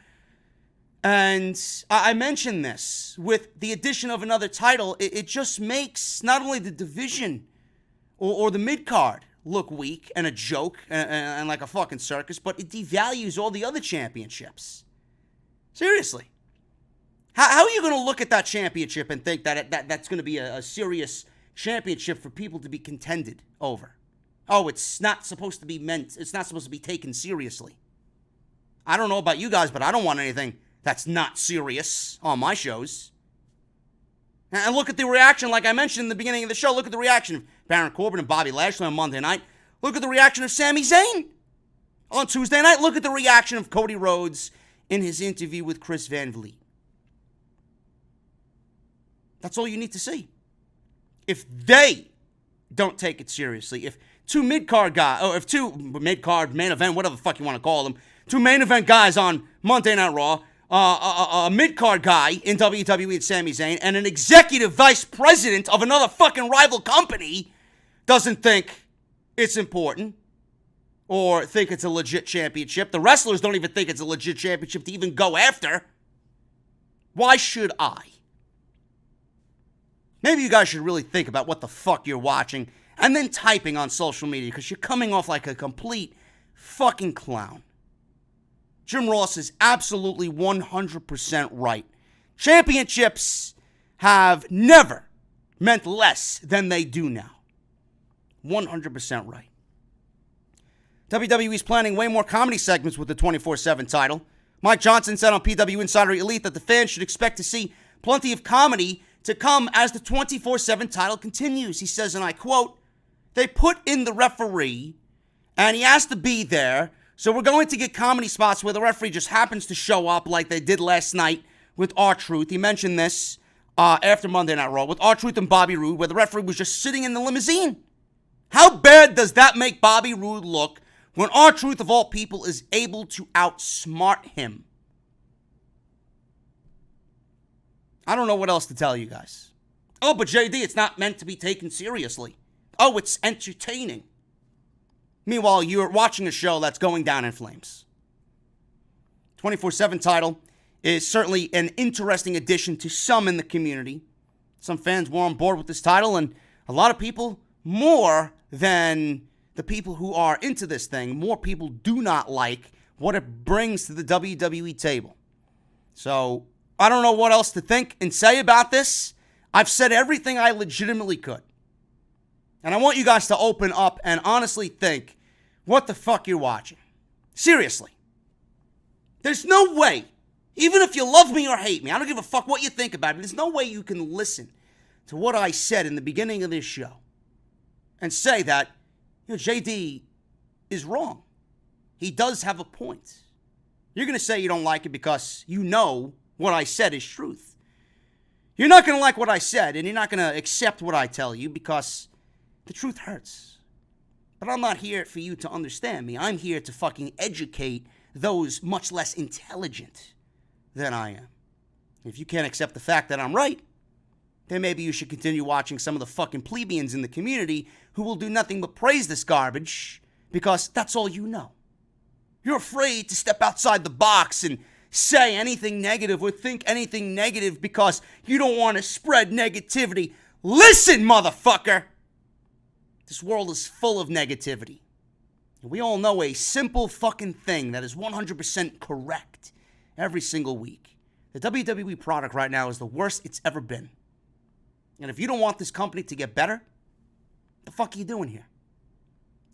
And I mentioned this, with the addition of another title, it just makes not only the division or the mid-card look weak and a joke and like a fucking circus, but it devalues all the other championships. Seriously. How are you going to look at that championship and think that's going to be a serious championship for people to be contended over? Oh, it's not supposed to be taken seriously. I don't know about you guys, but I don't want anything that's not serious on my shows. And look at the reaction, like I mentioned in the beginning of the show. Look at the reaction of Baron Corbin and Bobby Lashley on Monday night. Look at the reaction of Sami Zayn on Tuesday night. Look at the reaction of Cody Rhodes in his interview with Chris Van Vliet. That's all you need to see. If they don't take it seriously, if two mid-card guys, or if two mid-card, main event, whatever the fuck you want to call them, two main event guys on Monday Night Raw, a mid-card guy in WWE and Sami Zayn, and an executive vice president of another fucking rival company doesn't think it's important or think it's a legit championship. The wrestlers don't even think it's a legit championship to even go after. Why should I? Maybe you guys should really think about what the fuck you're watching and then typing on social media, because you're coming off like a complete fucking clown. Jim Ross is absolutely 100% right. Championships have never meant less than they do now. 100% right. WWE is planning way more comedy segments with the 24/7 title. Mike Johnson said on PW Insider Elite that the fans should expect to see plenty of comedy to come as the 24/7 title continues. He says, and I quote, "They put in the referee, and he has to be there, so we're going to get comedy spots where the referee just happens to show up like they did last night with R-Truth." He mentioned this after Monday Night Raw with R-Truth and Bobby Roode, where the referee was just sitting in the limousine. How bad does that make Bobby Roode look when R-Truth, of all people, is able to outsmart him? I don't know what else to tell you guys. Oh, but JD, it's not meant to be taken seriously. Oh, it's entertaining. Meanwhile, you're watching a show that's going down in flames. 24/7 title is certainly an interesting addition to some in the community. Some fans were on board with this title, and a lot of people, more than the people who are into this thing, more people do not like what it brings to the WWE table. So, I don't know what else to think and say about this. I've said everything I legitimately could. And I want you guys to open up and honestly think what the fuck you're watching. Seriously. There's no way, even if you love me or hate me, I don't give a fuck what you think about it, there's no way you can listen to what I said in the beginning of this show and say that, JD is wrong. He does have a point. You're going to say you don't like it because you know what I said is truth. You're not going to like what I said, and you're not going to accept what I tell you because the truth hurts. But I'm not here for you to understand me. I'm here to fucking educate those much less intelligent than I am. If you can't accept the fact that I'm right, then maybe you should continue watching some of the fucking plebeians in the community who will do nothing but praise this garbage because that's all you know. You're afraid to step outside the box and say anything negative or think anything negative because you don't want to spread negativity. Listen, motherfucker! This world is full of negativity. And we all know a simple fucking thing that is 100% correct every single week. The WWE product right now is the worst it's ever been. And if you don't want this company to get better, what the fuck are you doing here?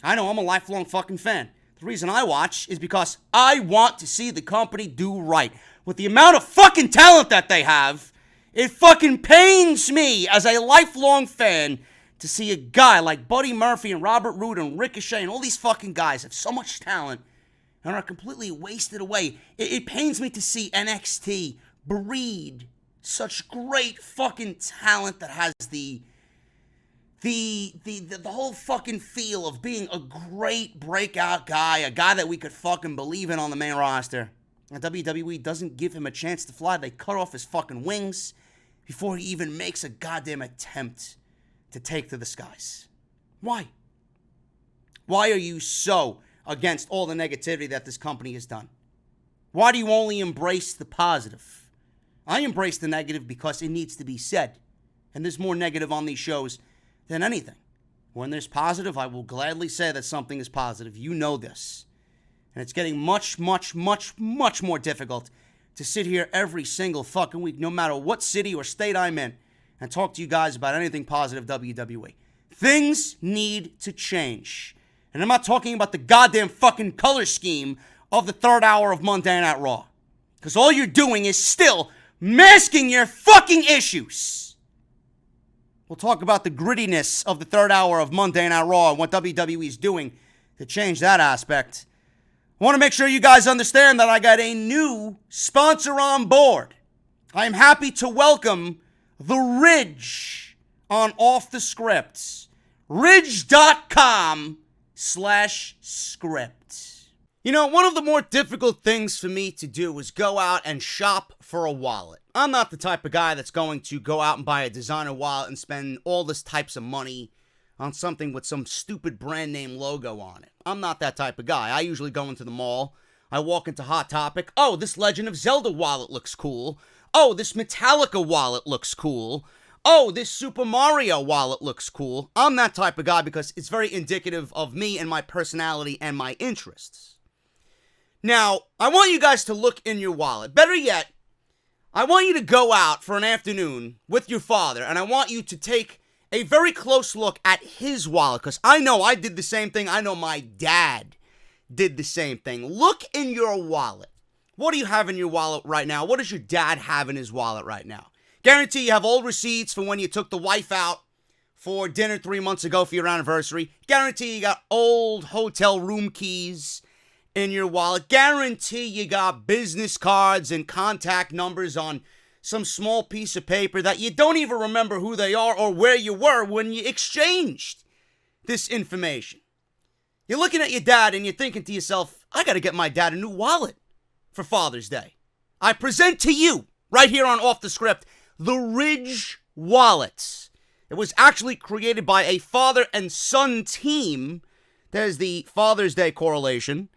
I know I'm a lifelong fucking fan. The reason I watch is because I want to see the company do right. With the amount of fucking talent that they have, it fucking pains me as a lifelong fan to see a guy like Buddy Murphy and Robert Roode and Ricochet and all these fucking guys have so much talent and are completely wasted away. It pains me to see NXT breed such great fucking talent that has the whole fucking feel of being a great breakout guy, a guy that we could fucking believe in on the main roster. And WWE doesn't give him a chance to fly. They cut off his fucking wings before he even makes a goddamn attempt to take to the skies. Why? Why are you so against all the negativity that this company has done? Why do you only embrace the positive? I embrace the negative because it needs to be said. And there's more negative on these shows than anything. When there's positive, I will gladly say that something is positive. You know this. And it's getting much, much, much, much more difficult to sit here every single fucking week, no matter what city or state I'm in, and talk to you guys about anything positive WWE. Things need to change. And I'm not talking about the goddamn fucking color scheme of the third hour of Monday Night Raw. Because all you're doing is still masking your fucking issues. We'll talk about the grittiness of the third hour of Monday Night Raw and what WWE is doing to change that aspect. I want to make sure you guys understand that I got a new sponsor on board. I am happy to welcome The Ridge on Off the Script. Ridge.com/script. You know, one of the more difficult things for me to do is go out and shop for a wallet. I'm not the type of guy that's going to go out and buy a designer wallet and spend all this types of money on something with some stupid brand name logo on it. I'm not that type of guy. I usually go into the mall. I walk into Hot Topic. Oh, this Legend of Zelda wallet looks cool. Oh, this Metallica wallet looks cool. Oh, this Super Mario wallet looks cool. I'm that type of guy because it's very indicative of me and my personality and my interests. Now, I want you guys to look in your wallet. Better yet, I want you to go out for an afternoon with your father, and I want you to take a very close look at his wallet, because I know I did the same thing. I know my dad did the same thing. Look in your wallet. What do you have in your wallet right now? What does your dad have in his wallet right now? Guarantee you have old receipts for when you took the wife out for dinner 3 months ago for your anniversary. Guarantee you got old hotel room keys in your wallet. Guarantee you got business cards and contact numbers on some small piece of paper that you don't even remember who they are or where you were when you exchanged this information. You're looking at your dad and you're thinking to yourself, I got to get my dad a new wallet for Father's Day. I present to you, right here on Off the Script, the Ridge Wallet. It was actually created by a father and son team. There's the Father's Day correlation.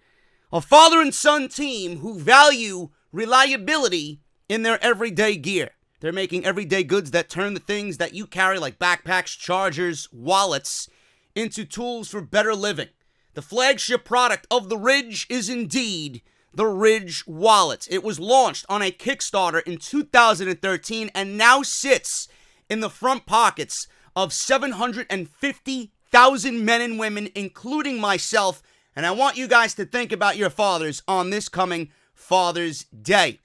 A father and son team who value reliability in their everyday gear. They're making everyday goods that turn the things that you carry, like backpacks, chargers, wallets, into tools for better living. The flagship product of the Ridge is indeed the Ridge Wallet. It was launched on a Kickstarter in 2013 and now sits in the front pockets of 750,000 men and women, including myself. And I want you guys to think about your fathers on this coming Father's Day.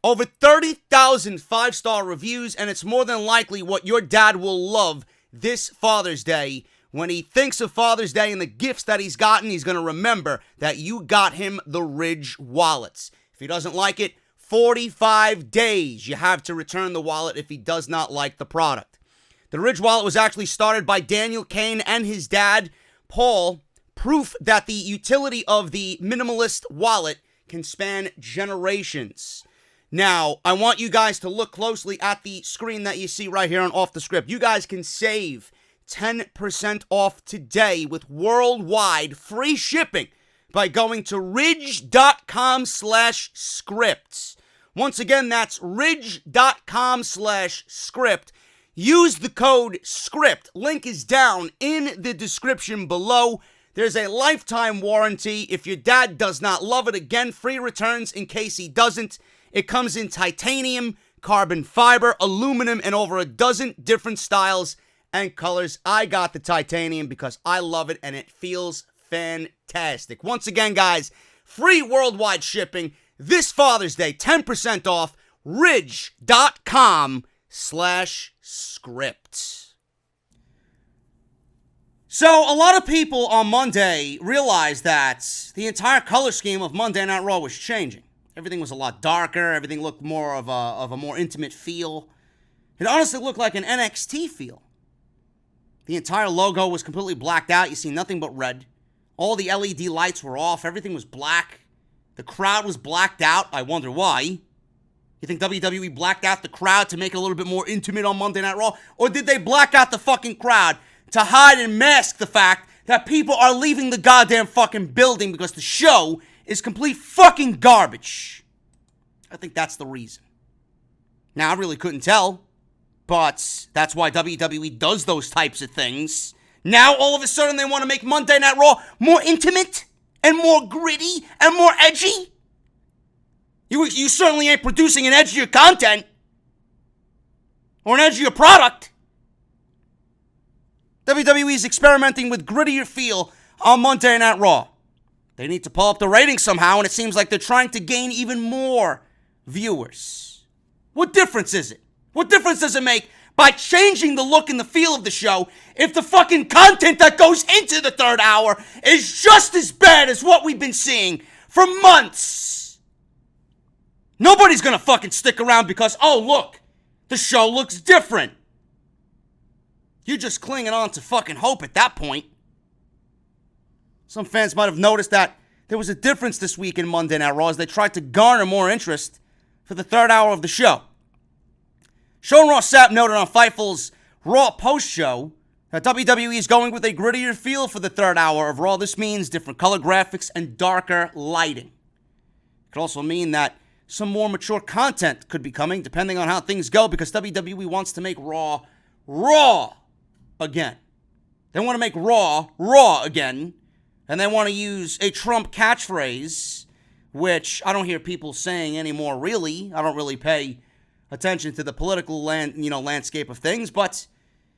Over 30,000 five-star reviews, and it's more than likely what your dad will love this Father's Day. When he thinks of Father's Day and the gifts that he's gotten, he's going to remember that you got him the Ridge wallets. If he doesn't like it, 45 days you have to return the wallet if he does not like the product. The Ridge wallet was actually started by Daniel Kane and his dad, Paul, proof that the utility of the minimalist wallet can span generations. Now, I want you guys to look closely at the screen that you see right here on Off the Script. You guys can save 10% off today with worldwide free shipping by going to ridge.com/scripts. Once again, that's ridge.com/script. Use the code SCRIPT. Link is down in the description below. There's a lifetime warranty. If your dad does not love it, again, free returns in case he doesn't. It comes in titanium, carbon fiber, aluminum, and over a dozen different styles and colors. I got the titanium because I love it and it feels fantastic. Once again, guys, free worldwide shipping this Father's Day, 10% off, ridge.com/script. So, a lot of people on Monday realized that the entire color scheme of Monday Night Raw was changing. Everything was a lot darker. Everything looked more of a more intimate feel. It honestly looked like an NXT feel. The entire logo was completely blacked out. You see nothing but red. All the LED lights were off. Everything was black. The crowd was blacked out. I wonder why. You think WWE blacked out the crowd to make it a little bit more intimate on Monday Night Raw? Or did they black out the fucking crowd to hide and mask the fact that people are leaving the goddamn fucking building because the show is complete fucking garbage? I think that's the reason. Now, I really couldn't tell. But that's why WWE does those types of things. Now, all of a sudden, they want to make Monday Night Raw more intimate and more gritty and more edgy. You certainly ain't producing an edgier content or an edgier product. WWE is experimenting with grittier feel on Monday Night Raw. They need to pull up the ratings somehow, and it seems like they're trying to gain even more viewers. What difference is it? What difference does it make by changing the look and the feel of the show if the fucking content that goes into the third hour is just as bad as what we've been seeing for months? Nobody's gonna fucking stick around because, oh, look, the show looks different. You're just clinging on to fucking hope at that point. Some fans might have noticed that there was a difference this week in Monday Night Raw as they tried to garner more interest for the third hour of the show. Sean Ross Sapp noted on Fightful's Raw post-show WWE is going with a grittier feel for the third hour of Raw. This means different color graphics and darker lighting. It could also mean that some more mature content could be coming, depending on how things go, because WWE wants to make Raw Raw again. They want to make Raw Raw again, and they want to use a Trump catchphrase, which I don't hear people saying anymore, really. I don't really pay attention to the political landscape of things, but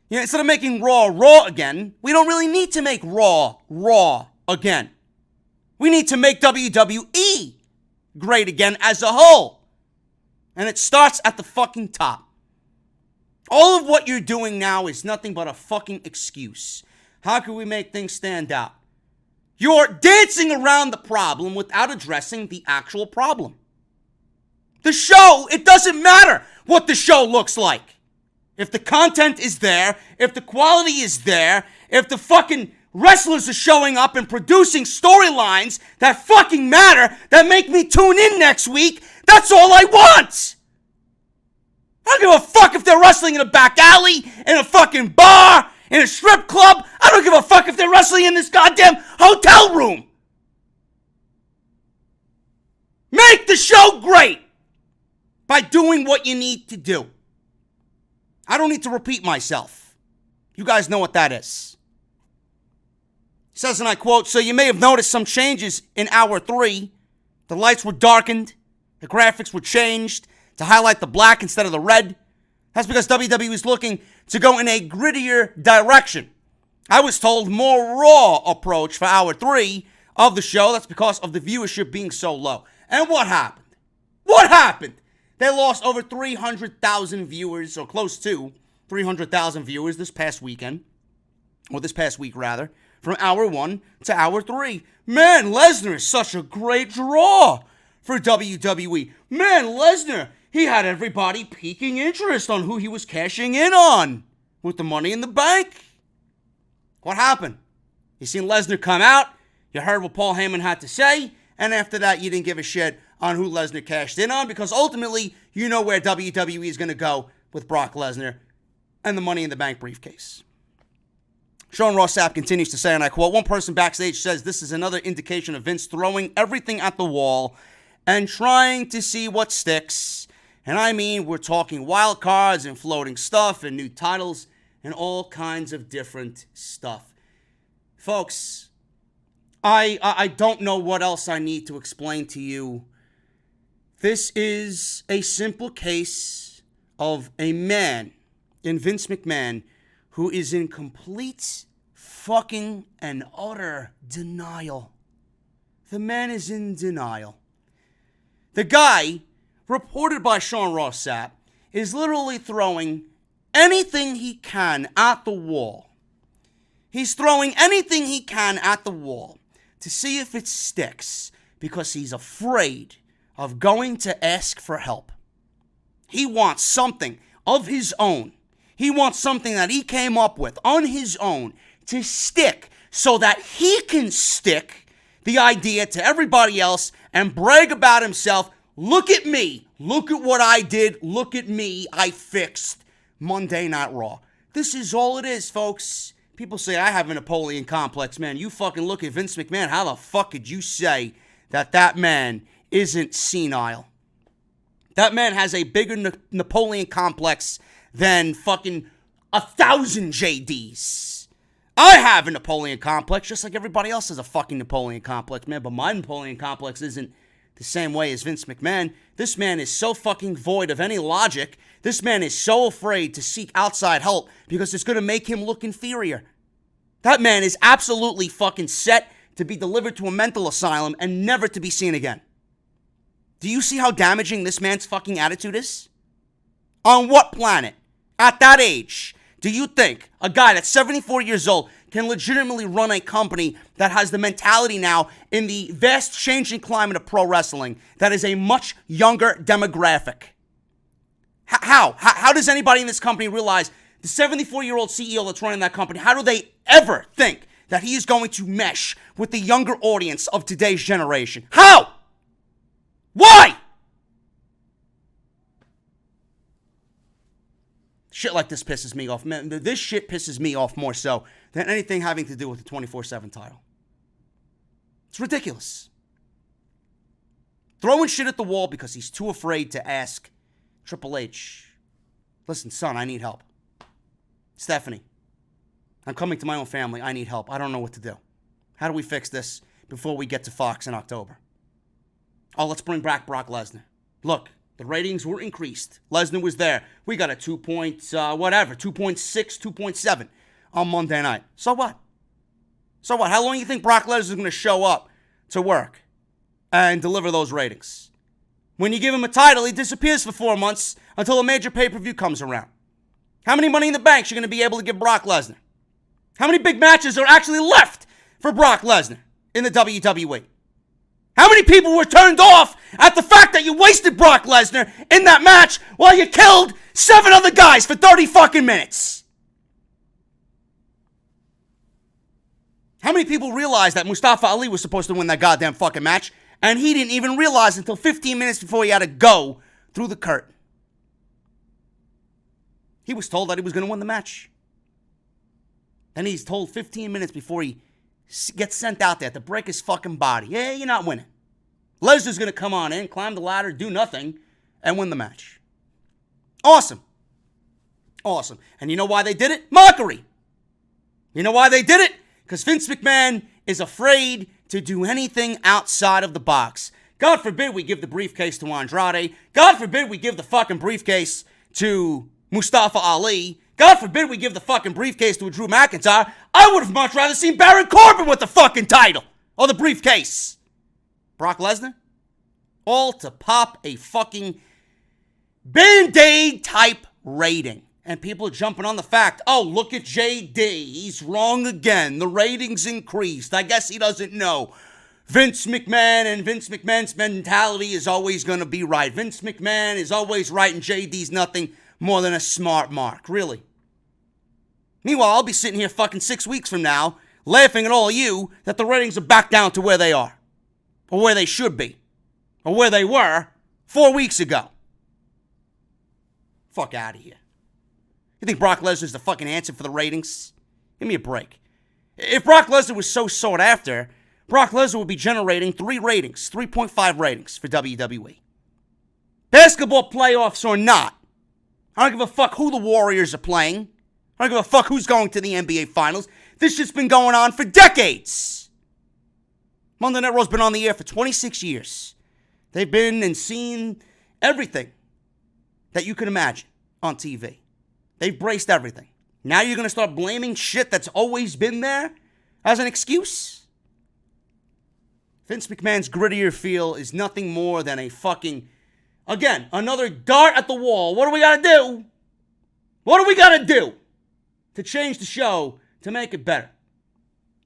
instead of making Raw Raw again, we don't really need to make Raw Raw again. We need to make WWE great again as a whole. And it starts at the fucking top. All of what you're doing now is nothing but a fucking excuse. How can we make things stand out? You're dancing around the problem without addressing the actual problem. The show, it doesn't matter what the show looks like. If the content is there, if the quality is there, if the fucking wrestlers are showing up and producing storylines that fucking matter, that make me tune in next week, that's all I want. I don't give a fuck if they're wrestling in a back alley, in a fucking bar, in a strip club. I don't give a fuck if they're wrestling in this goddamn hotel room. Make the show great by doing what you need to do. I don't need to repeat myself. You guys know what that is. He says, and I quote, "So you may have noticed some changes in hour 3. The lights were darkened. The graphics were changed to highlight the black instead of the red. That's because WWE is looking to go in a grittier direction. I was told more raw approach for hour 3 of the show. That's because of the viewership being so low." And what happened? What happened? They lost over 300,000 viewers, or close to 300,000 viewers this past week, rather, from hour 1 to hour 3. Man, Lesnar is such a great draw for WWE. Man, Lesnar, he had everybody piquing interest on who he was cashing in on with the Money in the Bank. What happened? You seen Lesnar come out, you heard what Paul Heyman had to say, and after that, you didn't give a shit on who Lesnar cashed in on, because ultimately, you know where WWE is going to go with Brock Lesnar and the Money in the Bank briefcase. Sean Ross Sapp continues to say, and I quote, "One person backstage says this is another indication of Vince throwing everything at the wall and trying to see what sticks. And I mean, we're talking wild cards and floating stuff and new titles and all kinds of different stuff." Folks, I don't know what else I need to explain to you. This is a simple case of a man in Vince McMahon who is in complete fucking and utter denial. The man is in denial. The guy, reported by Sean Ross Sapp, is literally throwing anything he can at the wall. He's throwing anything he can at the wall to see if it sticks, because he's afraid of going to ask for help. He wants something of his own. He wants something that he came up with on his own to stick, so that he can stick the idea to everybody else and brag about himself. Look at me. Look at what I did. Look at me. I fixed Monday Night Raw. This is all it is, folks. People say I have a Napoleon complex, man. You fucking look at Vince McMahon. How the fuck could you say that man isn't senile? That man has a bigger Napoleon complex than fucking 1,000 JDs. I have a Napoleon complex, just like everybody else has a fucking Napoleon complex, man. But my Napoleon complex isn't the same way as Vince McMahon. This man is so fucking void of any logic. This man is so afraid to seek outside help because it's going to make him look inferior. That man is absolutely fucking set to be delivered to a mental asylum and never to be seen again. Do you see how damaging this man's fucking attitude is? On what planet, at that age, do you think a guy that's 74 years old can legitimately run a company that has the mentality now in the vast changing climate of pro wrestling that is a much younger demographic? How does anybody in this company realize the 74-year-old CEO that's running that company, how do they ever think that he is going to mesh with the younger audience of today's generation? How? Why? Shit like this pisses me off. Man, this shit pisses me off more so than anything having to do with the 24/7 title. It's ridiculous. Throwing shit at the wall because he's too afraid to ask Triple H, listen, son, I need help. Stephanie, I'm coming to my own family. I need help. I don't know what to do. How do we fix this before we get to Fox in October? Oh, let's bring back Brock Lesnar. Look, the ratings were increased. Lesnar was there. We got a 2.6, 2.7 on Monday night. So what? So what? How long do you think Brock Lesnar is going to show up to work and deliver those ratings? When you give him a title, he disappears for 4 months until a major pay-per-view comes around. How many Money in the Banks are you going to be able to give Brock Lesnar? How many big matches are actually left for Brock Lesnar in the WWE? How many people were turned off at the fact that you wasted Brock Lesnar in that match while you killed 7 other guys for 30 fucking minutes? How many people realized that Mustafa Ali was supposed to win that goddamn fucking match, and he didn't even realize until 15 minutes before he had to go through the curtain? He was told that he was going to win the match. And he's told 15 minutes before he gets sent out there to break his fucking body. Yeah, you're not winning. Lesnar's going to come on in, climb the ladder, do nothing, and win the match. Awesome. Awesome. And you know why they did it? Mockery. You know why they did it? Because Vince McMahon is afraid to do anything outside of the box. God forbid we give the briefcase to Andrade. God forbid we give the fucking briefcase to Mustafa Ali. God forbid we give the fucking briefcase to a Drew McIntyre. I would have much rather seen Baron Corbin with the fucking title or the briefcase. Brock Lesnar? All to pop a fucking Band-Aid type rating. And people are jumping on the fact, oh, look at JD. He's wrong again. The ratings increased. I guess he doesn't know. Vince McMahon and Vince McMahon's mentality is always going to be right. Vince McMahon is always right and JD's nothing more than a smart mark. Really? Meanwhile, I'll be sitting here fucking 6 weeks from now laughing at all of you that the ratings are back down to where they are. Or where they should be. Or where they were 4 weeks ago. Fuck out of here. You think Brock Lesnar's the fucking answer for the ratings? Give me a break. If Brock Lesnar was so sought after, Brock Lesnar would be generating 3.5 ratings for WWE. Basketball playoffs or not, I don't give a fuck who the Warriors are playing. I don't give a fuck who's going to the NBA Finals. This shit's been going on for decades. Monday Night Raw's been on the air for 26 years. They've been and seen everything that you can imagine on TV. They've braced everything. Now you're going to start blaming shit that's always been there as an excuse? Vince McMahon's grittier feel is nothing more than a fucking, again, another dart at the wall. What do we got to do? What do we got to do to change the show to make it better?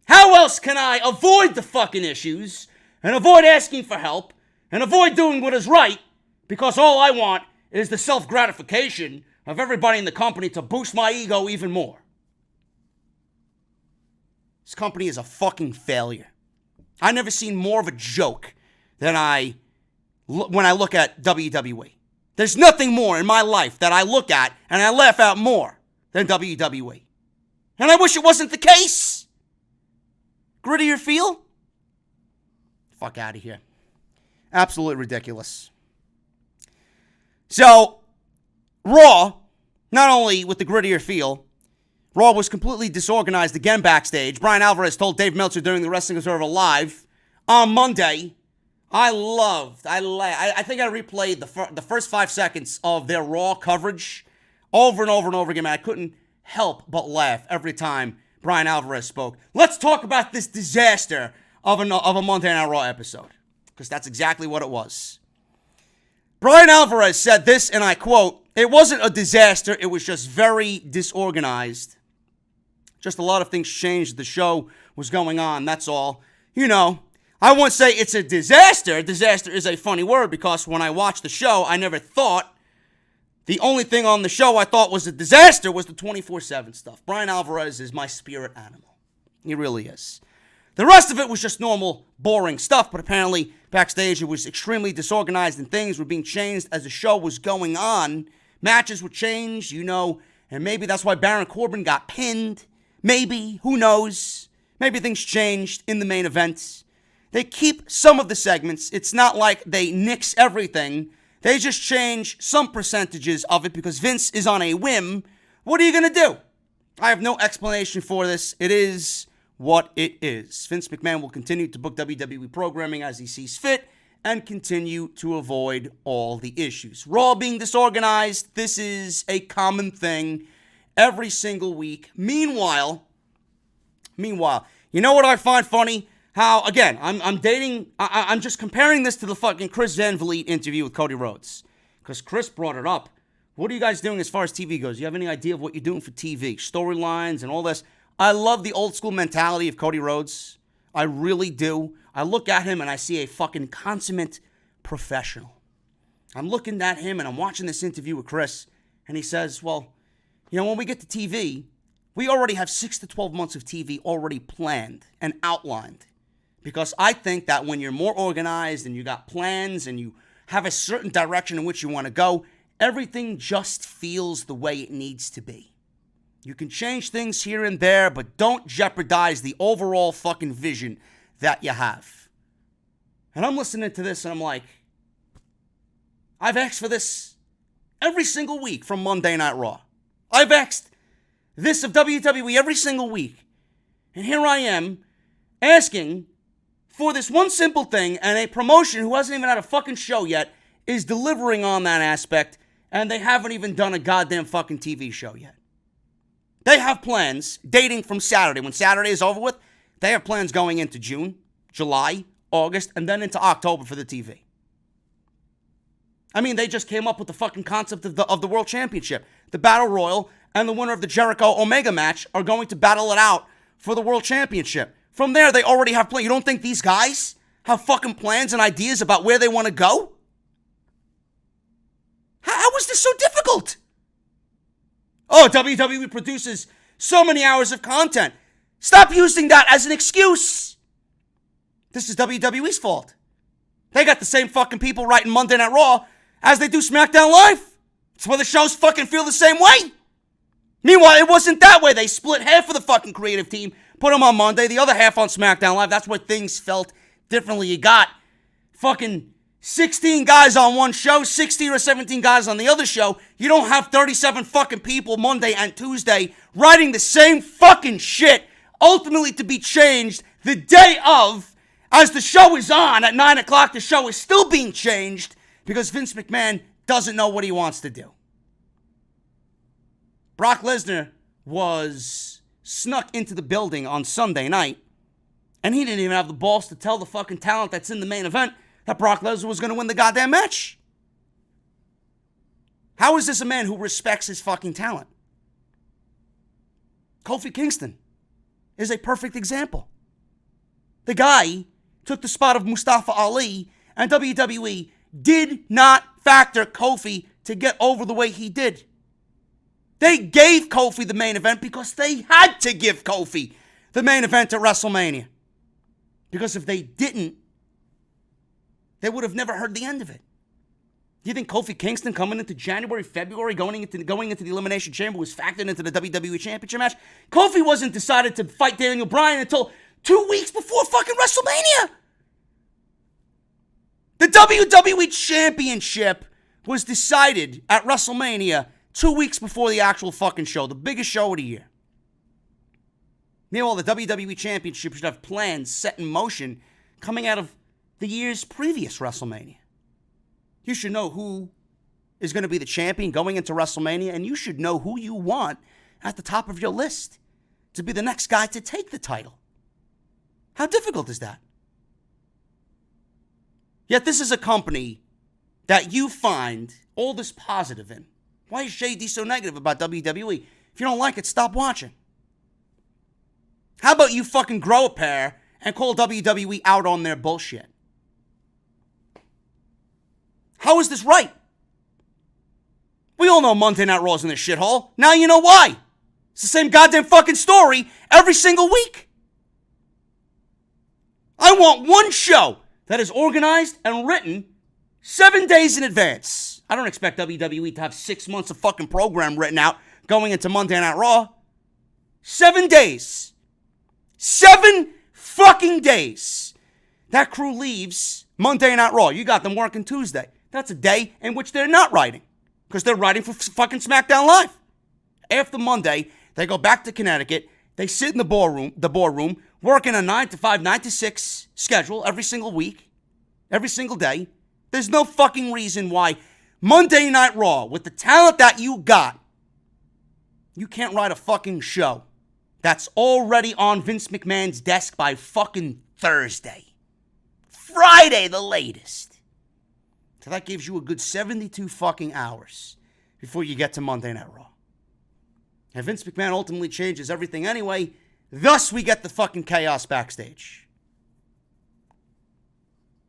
How else can I avoid the fucking issues and avoid asking for help and avoid doing what is right because all I want is the self-gratification of everybody in the company to boost my ego even more? This company is a fucking failure. I've never seen more of a joke than when I look at WWE. There's nothing more in my life that I look at and I laugh at more than WWE. And I wish it wasn't the case. Grittier feel? Fuck out of here. Absolutely ridiculous. So, Raw, not only with the grittier feel, Raw was completely disorganized again backstage. Bryan Alvarez told Dave Meltzer during the Wrestling Observer Live on Monday, I think I replayed the first 5 seconds of their Raw coverage over and over and over again. Man, I couldn't help but laugh every time Bryan Alvarez spoke. Let's talk about this disaster of a Monday Night Raw episode, because that's exactly what it was. Bryan Alvarez said this, and I quote, "It wasn't a disaster, it was just very disorganized. Just a lot of things changed. The show was going on, that's all. You know, I won't say it's a disaster. Disaster is a funny word because when I watched the show, I never thought the only thing on the show I thought was a disaster was the 24/7 stuff. Bryan Alvarez is my spirit animal. He really is. The rest of it was just normal, boring stuff, but apparently backstage it was extremely disorganized and things were being changed as the show was going on. Matches were changed, you know, And maybe that's why Baron Corbin got pinned. Maybe. Who knows? Maybe things changed in the main event. They keep some of the segments. It's not like they nix everything. They just change some percentages of it because Vince is on a whim. What are you going to do? I have no explanation for this. It is what it is. Vince McMahon will continue to book WWE programming as he sees fit and continue to avoid all the issues. Raw being disorganized, this is a common thing every single week. Meanwhile, you know what I find funny? How, again, I'm just comparing this to the fucking Chris Van Vliet interview with Cody Rhodes. Because Chris brought it up. What are you guys doing as far as TV goes? Do you have any idea of what you're doing for TV? Storylines and all this? I love the old school mentality of Cody Rhodes. I really do. I look at him and I see a fucking consummate professional. I'm looking at him and I'm watching this interview with Chris. And he says, well, you know, when we get to TV, we already have 6 to 12 months of TV already planned and outlined. Because I think that when you're more organized and you got plans and you have a certain direction in which you want to go, everything just feels the way it needs to be. You can change things here and there, but don't jeopardize the overall fucking vision that you have. And I'm listening to this and I'm like, I've asked for this every single week from Monday Night Raw. I've asked this of WWE every single week. And here I am asking for this one simple thing, and a promotion who hasn't even had a fucking show yet is delivering on that aspect, and they haven't even done a goddamn fucking TV show yet. They have plans dating from Saturday. When Saturday is over with, they have plans going into June, July, August, and then into October for the TV. I mean, they just came up with the fucking concept of the World Championship. The Battle Royal and the winner of the Jericho-Omega match are going to battle it out for the World Championship. From there, they already have plans. You don't think these guys have fucking plans and ideas about where they want to go? How is this so difficult? Oh, WWE produces so many hours of content. Stop using that as an excuse. This is WWE's fault. They got the same fucking people writing Monday Night Raw as they do SmackDown Live. That's why the shows fucking feel the same way. Meanwhile, it wasn't that way. They split half of the fucking creative team, put them on Monday, the other half on SmackDown Live. That's why things felt differently. You got fucking 16 guys on one show, 16 or 17 guys on the other show. You don't have 37 fucking people Monday and Tuesday writing the same fucking shit, ultimately to be changed the day of. As the show is on at 9 o'clock, the show is still being changed because Vince McMahon doesn't know what he wants to do. Brock Lesnar was snuck into the building on Sunday night, and he didn't even have the balls to tell the fucking talent that's in the main event that Brock Lesnar was going to win the goddamn match. How is this a man who respects his fucking talent? Kofi Kingston is a perfect example. The guy took the spot of Mustafa Ali, and WWE did not factor Kofi to get over the way he did. They gave Kofi the main event because they had to give Kofi the main event at WrestleMania. Because if they didn't, they would have never heard the end of it. Do you think Kofi Kingston coming into January, February, going into the Elimination Chamber was factored into the WWE Championship match? Kofi wasn't decided to fight Daniel Bryan until 2 weeks before fucking WrestleMania. The WWE Championship was decided at WrestleMania 2 weeks before the actual fucking show, the biggest show of the year. Meanwhile, the WWE Championship should have plans set in motion coming out of the year's previous WrestleMania. You should know who is going to be the champion going into WrestleMania, and you should know who you want at the top of your list to be the next guy to take the title. How difficult is that? Yet this is a company that you find all this positive in. Why is JD so negative about WWE? If you don't like it, stop watching. How about you fucking grow a pair and call WWE out on their bullshit? How is this right? We all know Monday Night Raw's in this shithole. Now you know why. It's the same goddamn fucking story every single week. I want one show that is organized and written 7 days in advance. I don't expect WWE to have 6 months of fucking program written out going into Monday Night Raw. 7 days. 7 fucking days. That crew leaves Monday Night Raw. You got them working Tuesday. That's a day in which they're not writing, because they're writing for fucking SmackDown Live. After Monday, they go back to Connecticut. They sit in the boardroom, working a 9 to 5, 9 to 6 schedule every single week, every single day. There's no fucking reason why Monday Night Raw, with the talent that you got, you can't write a fucking show that's already on Vince McMahon's desk by fucking Thursday. Friday, the latest. So that gives you a good 72 fucking hours before you get to Monday Night Raw. And Vince McMahon ultimately changes everything anyway. Thus, we get the fucking chaos backstage.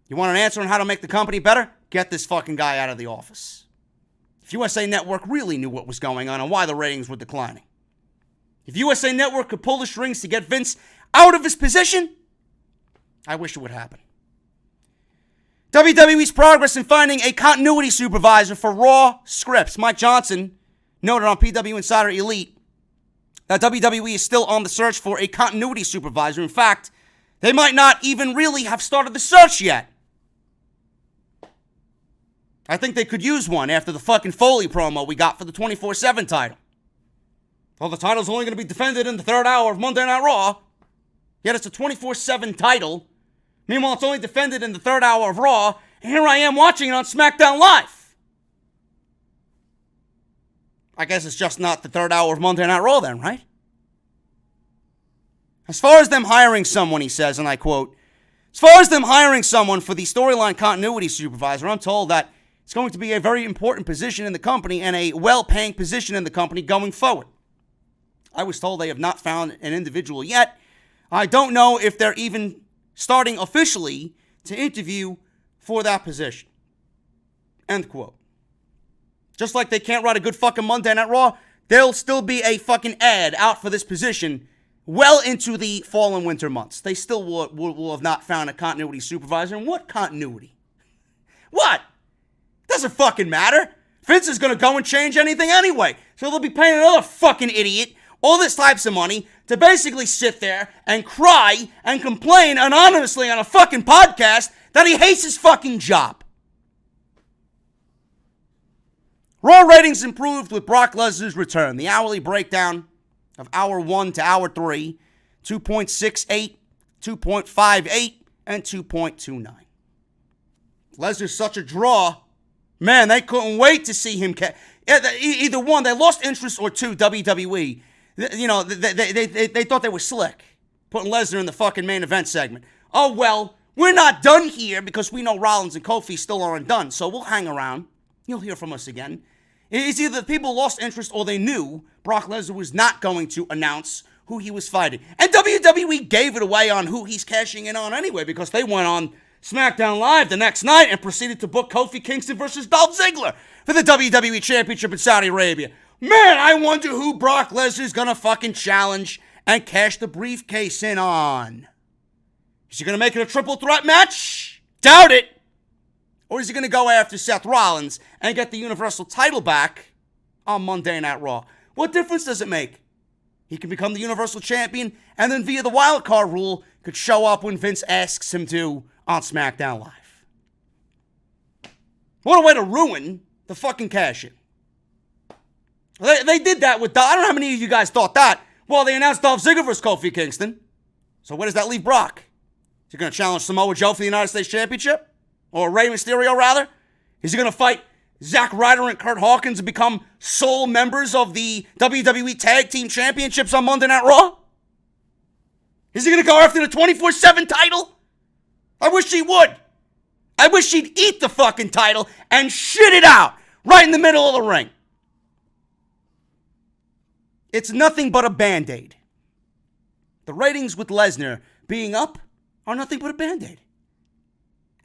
You want an answer on how to make the company better? Get this fucking guy out of the office. If USA Network really knew what was going on and why the ratings were declining. If USA Network could pull the strings to get Vince out of his position, I wish it would happen. WWE's progress in finding a continuity supervisor for Raw scripts. Mike Johnson noted on PW Insider Elite that WWE is still on the search for a continuity supervisor. In fact, they might not even really have started the search yet. I think they could use one after the fucking Foley promo we got for the 24/7 title. Well, the title's only going to be defended in the third hour of Monday Night Raw, yet it's a 24/7 title. Meanwhile, it's only defended in the third hour of Raw, and here I am watching it on SmackDown Live. I guess it's just not the third hour of Monday Night Raw then, right? As far as them hiring someone, he says, and I quote, as far as them hiring someone for the storyline continuity supervisor, I'm told that it's going to be a very important position in the company and a well-paying position in the company going forward. I was told they have not found an individual yet. I don't know if they're even starting officially to interview for that position. End quote. Just like they can't write a good fucking Monday Night Raw, there'll still be a fucking ad out for this position well into the fall and winter months. They still will have not found a continuity supervisor. And what continuity? What? Doesn't fucking matter. Vince is going to go and change anything anyway. So they'll be paying another fucking idiot all this types of money to basically sit there and cry and complain anonymously on a fucking podcast that he hates his fucking job. Raw ratings improved with Brock Lesnar's return. The hourly breakdown of hour 1 to hour 3, 2.68, 2.58, and 2.29. Lesnar's such a draw. Man, they couldn't wait to see him. Either one, they lost interest, or two, WWE. You know, they thought they were slick, putting Lesnar in the fucking main event segment. Oh, well, we're not done here because we know Rollins and Kofi still aren't done, so we'll hang around. You'll hear from us again. It's either the people lost interest or they knew Brock Lesnar was not going to announce who he was fighting. And WWE gave it away on who he's cashing in on anyway, because they went on SmackDown Live the next night and proceeded to book Kofi Kingston versus Dolph Ziggler for the WWE Championship in Saudi Arabia. Man, I wonder who Brock Lesnar's gonna fucking challenge and cash the briefcase in on. Is he gonna make it a triple threat match? Doubt it. Or is he gonna go after Seth Rollins and get the Universal title back on Monday Night Raw? What difference does it make? He can become the Universal Champion and then via the wildcard rule could show up when Vince asks him to on SmackDown Live. What a way to ruin the fucking cash-in. They did that with Dolph. I don't know how many of you guys thought that. Well, they announced Dolph Ziggler versus Kofi Kingston. So where does that leave Brock? Is he going to challenge Samoa Joe for the United States Championship? Or Rey Mysterio, rather? Is he going to fight Zack Ryder and Kurt Hawkins and become sole members of the WWE Tag Team Championships on Monday Night Raw? Is he going to go after the 24/7 title? I wish he would. I wish he'd eat the fucking title and shit it out right in the middle of the ring. It's nothing but a Band-Aid. The ratings with Lesnar being up are nothing but a Band-Aid.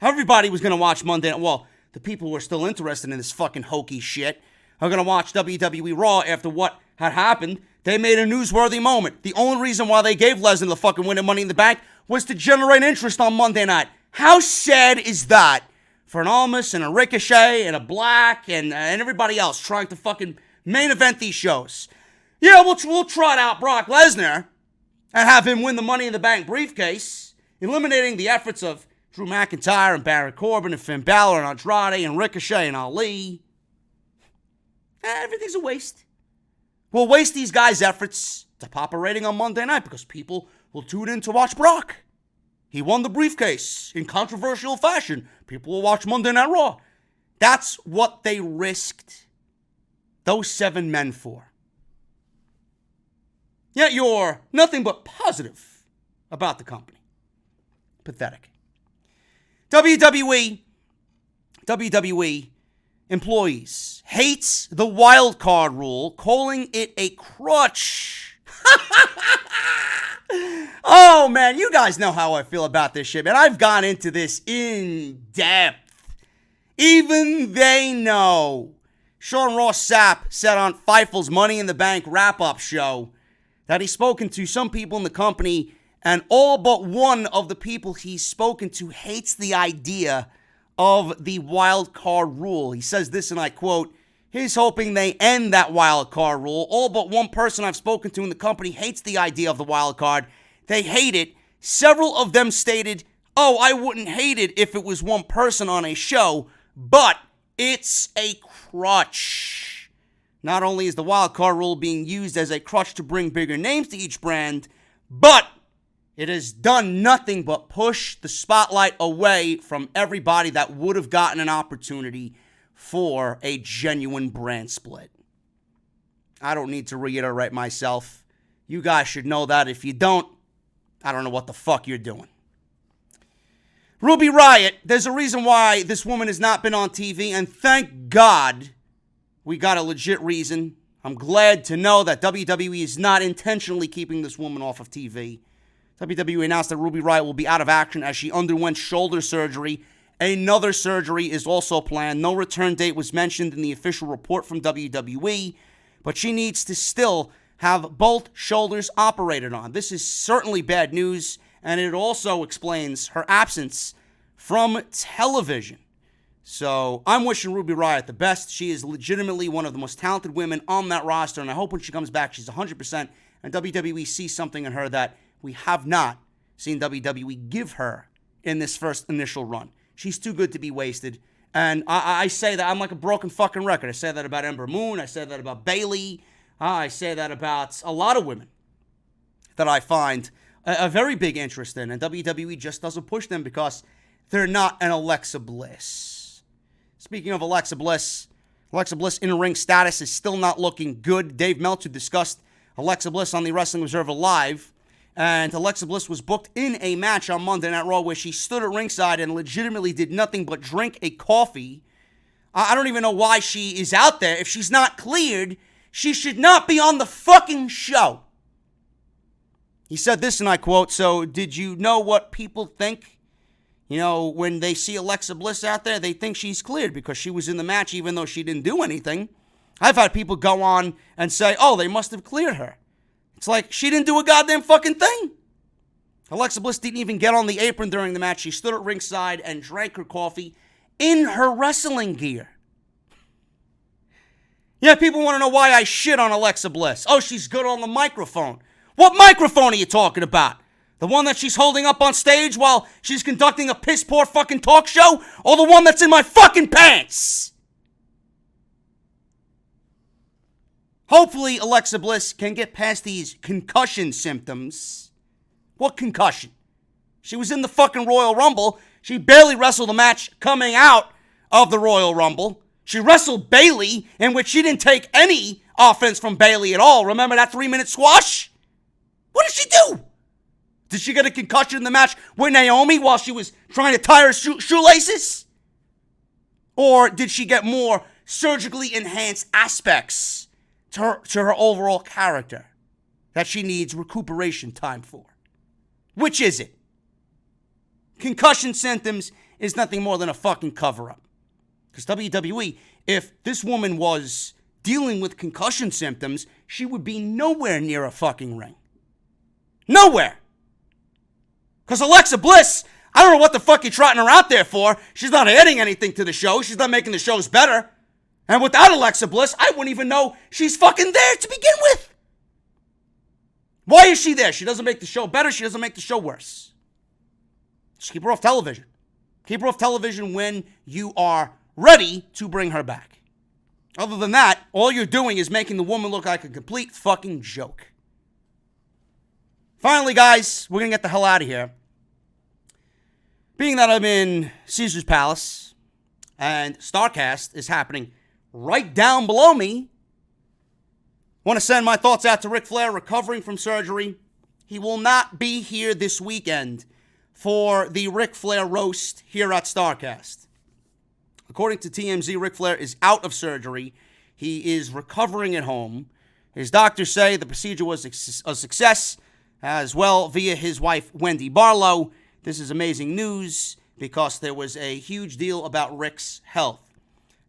Everybody was going to watch Monday Night. Well, the people who are still interested in this fucking hokey shit are going to watch WWE Raw after what had happened. They made a newsworthy moment. The only reason why they gave Lesnar the fucking win and Money in the Bank was to generate interest on Monday night. How sad is that for an Almas and a Ricochet and a Black and everybody else trying to fucking main event these shows? Yeah, we'll trot out Brock Lesnar and have him win the Money in the Bank briefcase, eliminating the efforts of Drew McIntyre and Baron Corbin and Finn Balor and Andrade and Ricochet and Ali. Everything's a waste. We'll waste these guys' efforts to pop a rating on Monday night because people will tune in to watch Brock. He won the briefcase in controversial fashion. People will watch Monday Night Raw. That's what they risked those 7 men for. Yet you're nothing but positive about the company. Pathetic. WWE employees hates the wild card rule, calling it a crutch. Oh, man, you guys know how I feel about this shit, man. I've gone into this in depth. Even they know. Sean Ross Sapp said on Feiffel's Money in the Bank wrap-up show that he's spoken to some people in the company, and all but one of the people he's spoken to hates the idea of the wild card rule. He says this, and I quote, he's hoping they end that wild card rule. All but one person I've spoken to in the company hates the idea of the wild card. They hate it. Several of them stated, oh, I wouldn't hate it if it was one person on a show, but it's a crutch. Not only is the wild card rule being used as a crutch to bring bigger names to each brand, but it has done nothing but push the spotlight away from everybody that would have gotten an opportunity for a genuine brand split. I don't need to reiterate myself. You guys should know that. If you don't, I don't know what the fuck you're doing. Ruby Riott, there's a reason why this woman has not been on TV, and thank God we got a legit reason. I'm glad to know that WWE is not intentionally keeping this woman off of TV. WWE announced that Ruby Riott will be out of action as she underwent shoulder surgery. Another surgery is also planned. No return date was mentioned in the official report from WWE, but she needs to still have both shoulders operated on. This is certainly bad news, and it also explains her absence from television. So I'm wishing Ruby Riott the best. She is legitimately one of the most talented women on that roster, and I hope when she comes back, she's 100%, and WWE sees something in her that we have not seen WWE give her in this first initial run. She's too good to be wasted. And I say that I'm like a broken fucking record. I say that about Ember Moon. I say that about Bayley. I say that about a lot of women that I find a very big interest in. And WWE just doesn't push them because they're not an Alexa Bliss. Speaking of Alexa Bliss in-ring status is still not looking good. Dave Meltzer discussed Alexa Bliss on the Wrestling Observer Live. And Alexa Bliss was booked in a match on Monday Night Raw where she stood at ringside and legitimately did nothing but drink a coffee. I don't even know why she is out there. If she's not cleared, she should not be on the fucking show. He said this, and I quote, so did you know what people think? You know, when they see Alexa Bliss out there, they think she's cleared because she was in the match even though she didn't do anything. I've had people go on and say, oh, they must have cleared her. It's like, she didn't do a goddamn fucking thing. Alexa Bliss didn't even get on the apron during the match. She stood at ringside and drank her coffee in her wrestling gear. Yeah, people want to know why I shit on Alexa Bliss. Oh, she's good on the microphone. What microphone are you talking about? The one that she's holding up on stage while she's conducting a piss-poor fucking talk show? Or the one that's in my fucking pants? Hopefully, Alexa Bliss can get past these concussion symptoms. What concussion? She was in the fucking Royal Rumble. She barely wrestled a match coming out of the Royal Rumble. She wrestled Bayley, in which she didn't take any offense from Bayley at all. Remember that 3-minute squash? What did she do? Did she get a concussion in the match with Naomi while she was trying to tie her shoelaces? Or did she get more surgically enhanced aspects to her overall character that she needs recuperation time for? Which is it? Concussion symptoms is nothing more than a fucking cover-up. Because WWE, if this woman was dealing with concussion symptoms, she would be nowhere near a fucking ring. Nowhere. Because Alexa Bliss, I don't know what the fuck you're trotting her out there for. She's not adding anything to the show. She's not making the shows better. And without Alexa Bliss, I wouldn't even know she's fucking there to begin with. Why is she there? She doesn't make the show better. She doesn't make the show worse. Just keep her off television. Keep her off television when you are ready to bring her back. Other than that, all you're doing is making the woman look like a complete fucking joke. Finally, guys, we're going to get the hell out of here. Being that I'm in Caesar's Palace and StarCast is happening right down below me, want to send my thoughts out to Ric Flair recovering from surgery. He will not be here this weekend for the Ric Flair roast here at StarCast. According to TMZ, Ric Flair is out of surgery. He is recovering at home. His doctors say the procedure was a success as well via his wife, Wendy Barlow. This is amazing news because there was a huge deal about Ric's health.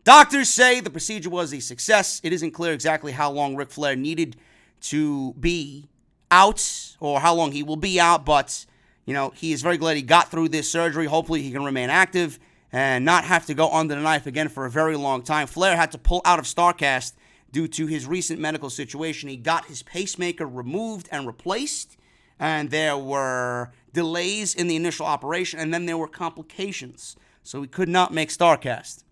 Doctors say the procedure was a success. It isn't clear exactly how long Ric Flair needed to be out or how long he will be out, but, he is very glad he got through this surgery. Hopefully he can remain active and not have to go under the knife again for a very long time. Flair had to pull out of StarCast due to his recent medical situation. He got his pacemaker removed and replaced, and there were delays in the initial operation, and then there were complications, so he could not make StarCast.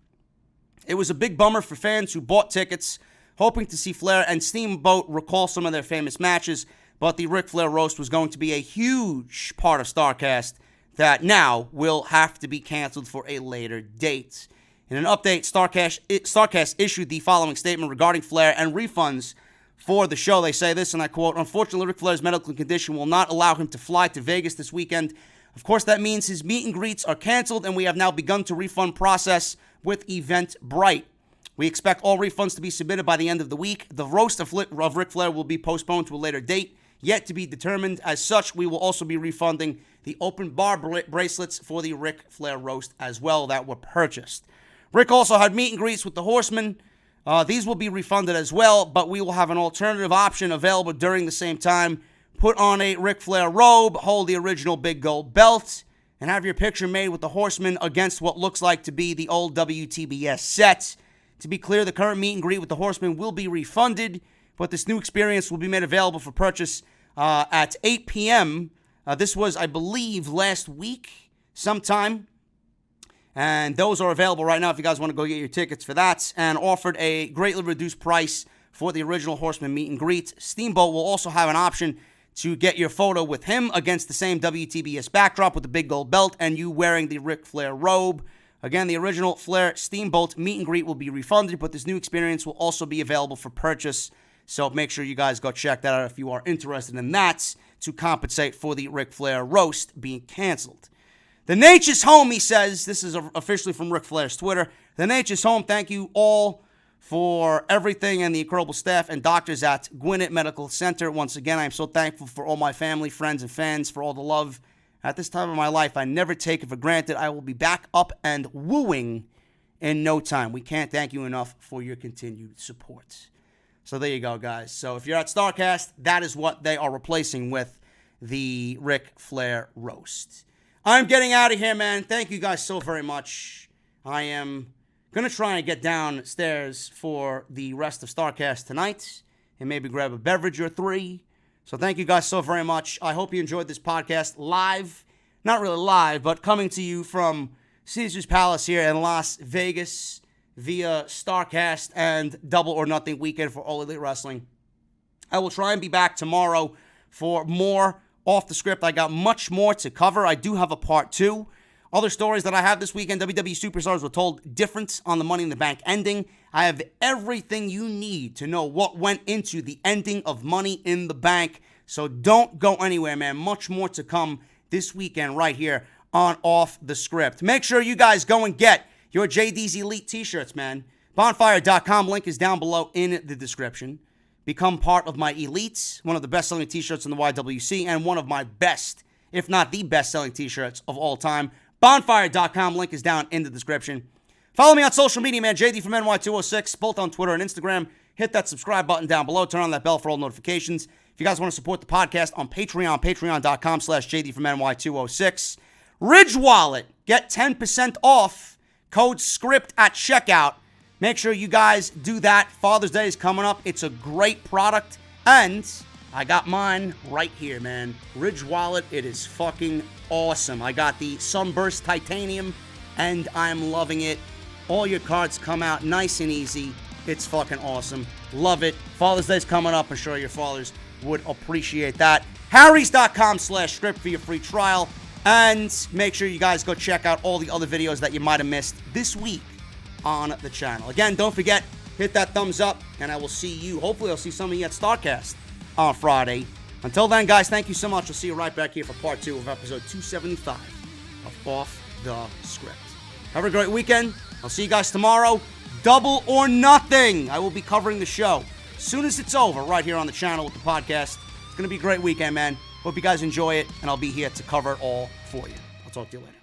It was a big bummer for fans who bought tickets, hoping to see Flair and Steamboat recall some of their famous matches, but the Ric Flair roast was going to be a huge part of StarCast that now will have to be canceled for a later date. In an update, StarCast issued the following statement regarding Flair and refunds for the show. They say this, and I quote, "Unfortunately, Ric Flair's medical condition will not allow him to fly to Vegas this weekend. Of course, that means his meet and greets are canceled, and we have now begun to refund process with Eventbrite. We expect all refunds to be submitted by the end of the week. The roast of Ric Flair will be postponed to a later date, yet to be determined. As such, we will also be refunding the open bar bracelets for the Ric Flair roast as well that were purchased. Ric also had meet and greets with the Horsemen. These will be refunded as well, but we will have an alternative option available during the same time. Put on a Ric Flair robe, hold the original big gold belt, and have your picture made with the Horsemen against what looks like to be the old WTBS set. To be clear, the current meet and greet with the Horsemen will be refunded, but this new experience will be made available for purchase at 8 p.m. This was, I believe, last week sometime. And those are available right now if you guys want to go get your tickets for that. And offered a greatly reduced price for the original Horseman meet and greet. Steamboat will also have an option to get your photo with him against the same WTBS backdrop with the big gold belt and you wearing the Ric Flair robe. Again, the original Flair Steamboat meet and greet will be refunded, but this new experience will also be available for purchase. So make sure you guys go check that out if you are interested in that to compensate for the Ric Flair roast being canceled. The Nature's Home, he says. This is officially from Ric Flair's Twitter. The Nature's Home, thank you all for everything and the incredible staff and doctors at Gwinnett Medical Center. Once again, I am so thankful for all my family, friends, and fans for all the love. At this time of my life, I never take it for granted. I will be back up and wooing in no time. We can't thank you enough for your continued support. So there you go, guys. So if you're at StarCast, that is what they are replacing with the Ric Flair roast. I'm getting out of here, man. Thank you guys so very much. I am going to try and get downstairs for the rest of StarCast tonight and maybe grab a beverage or three. So thank you guys so very much. I hope you enjoyed this podcast live. Not really live, but coming to you from Caesar's Palace here in Las Vegas via StarCast and Double or Nothing weekend for All Elite Wrestling. I will try and be back tomorrow for more off the script. I got much more to cover. I do have a part 2. Other stories that I have this weekend, WWE Superstars were told different on the Money in the Bank ending. I have everything you need to know what went into the ending of Money in the Bank. So don't go anywhere, man. Much more to come this weekend right here on Off the Script. Make sure you guys go and get your JD's Elite t-shirts, man. Bonfire.com. Link is down below in the description. Become part of my Elites, one of the best-selling t-shirts in the YWC, and one of my best, if not the best-selling t-shirts of all time. Bonfire.com. Link is down in the description. Follow me on social media, man. JD from NY206, both on Twitter and Instagram. Hit that subscribe button down below. Turn on that bell for all notifications. If you guys want to support the podcast on Patreon, patreon.com/JD from NY206. Ridge Wallet. Get 10% off. Code SCRIPT at checkout. Make sure you guys do that. Father's Day is coming up. It's a great product. And I got mine right here, man. Ridge wallet, it is fucking awesome. I got the Sunburst Titanium, and I'm loving it. All your cards come out nice and easy. It's fucking awesome. Love it. Father's Day's coming up. I'm sure your fathers would appreciate that. Harrys.com/script for your free trial. And make sure you guys go check out all the other videos that you might have missed this week on the channel. Again, don't forget, hit that thumbs up, and I will see you. Hopefully, I'll see some of you at StarCast on Friday. Until then, guys, thank you so much. I'll see you right back here for part 2 of episode 275 of Off the Script. Have a great weekend. I'll see you guys tomorrow. Double or Nothing. I will be covering the show as soon as it's over right here on the channel with the podcast. It's going to be a great weekend, man. Hope you guys enjoy it, and I'll be here to cover it all for you. I'll talk to you later.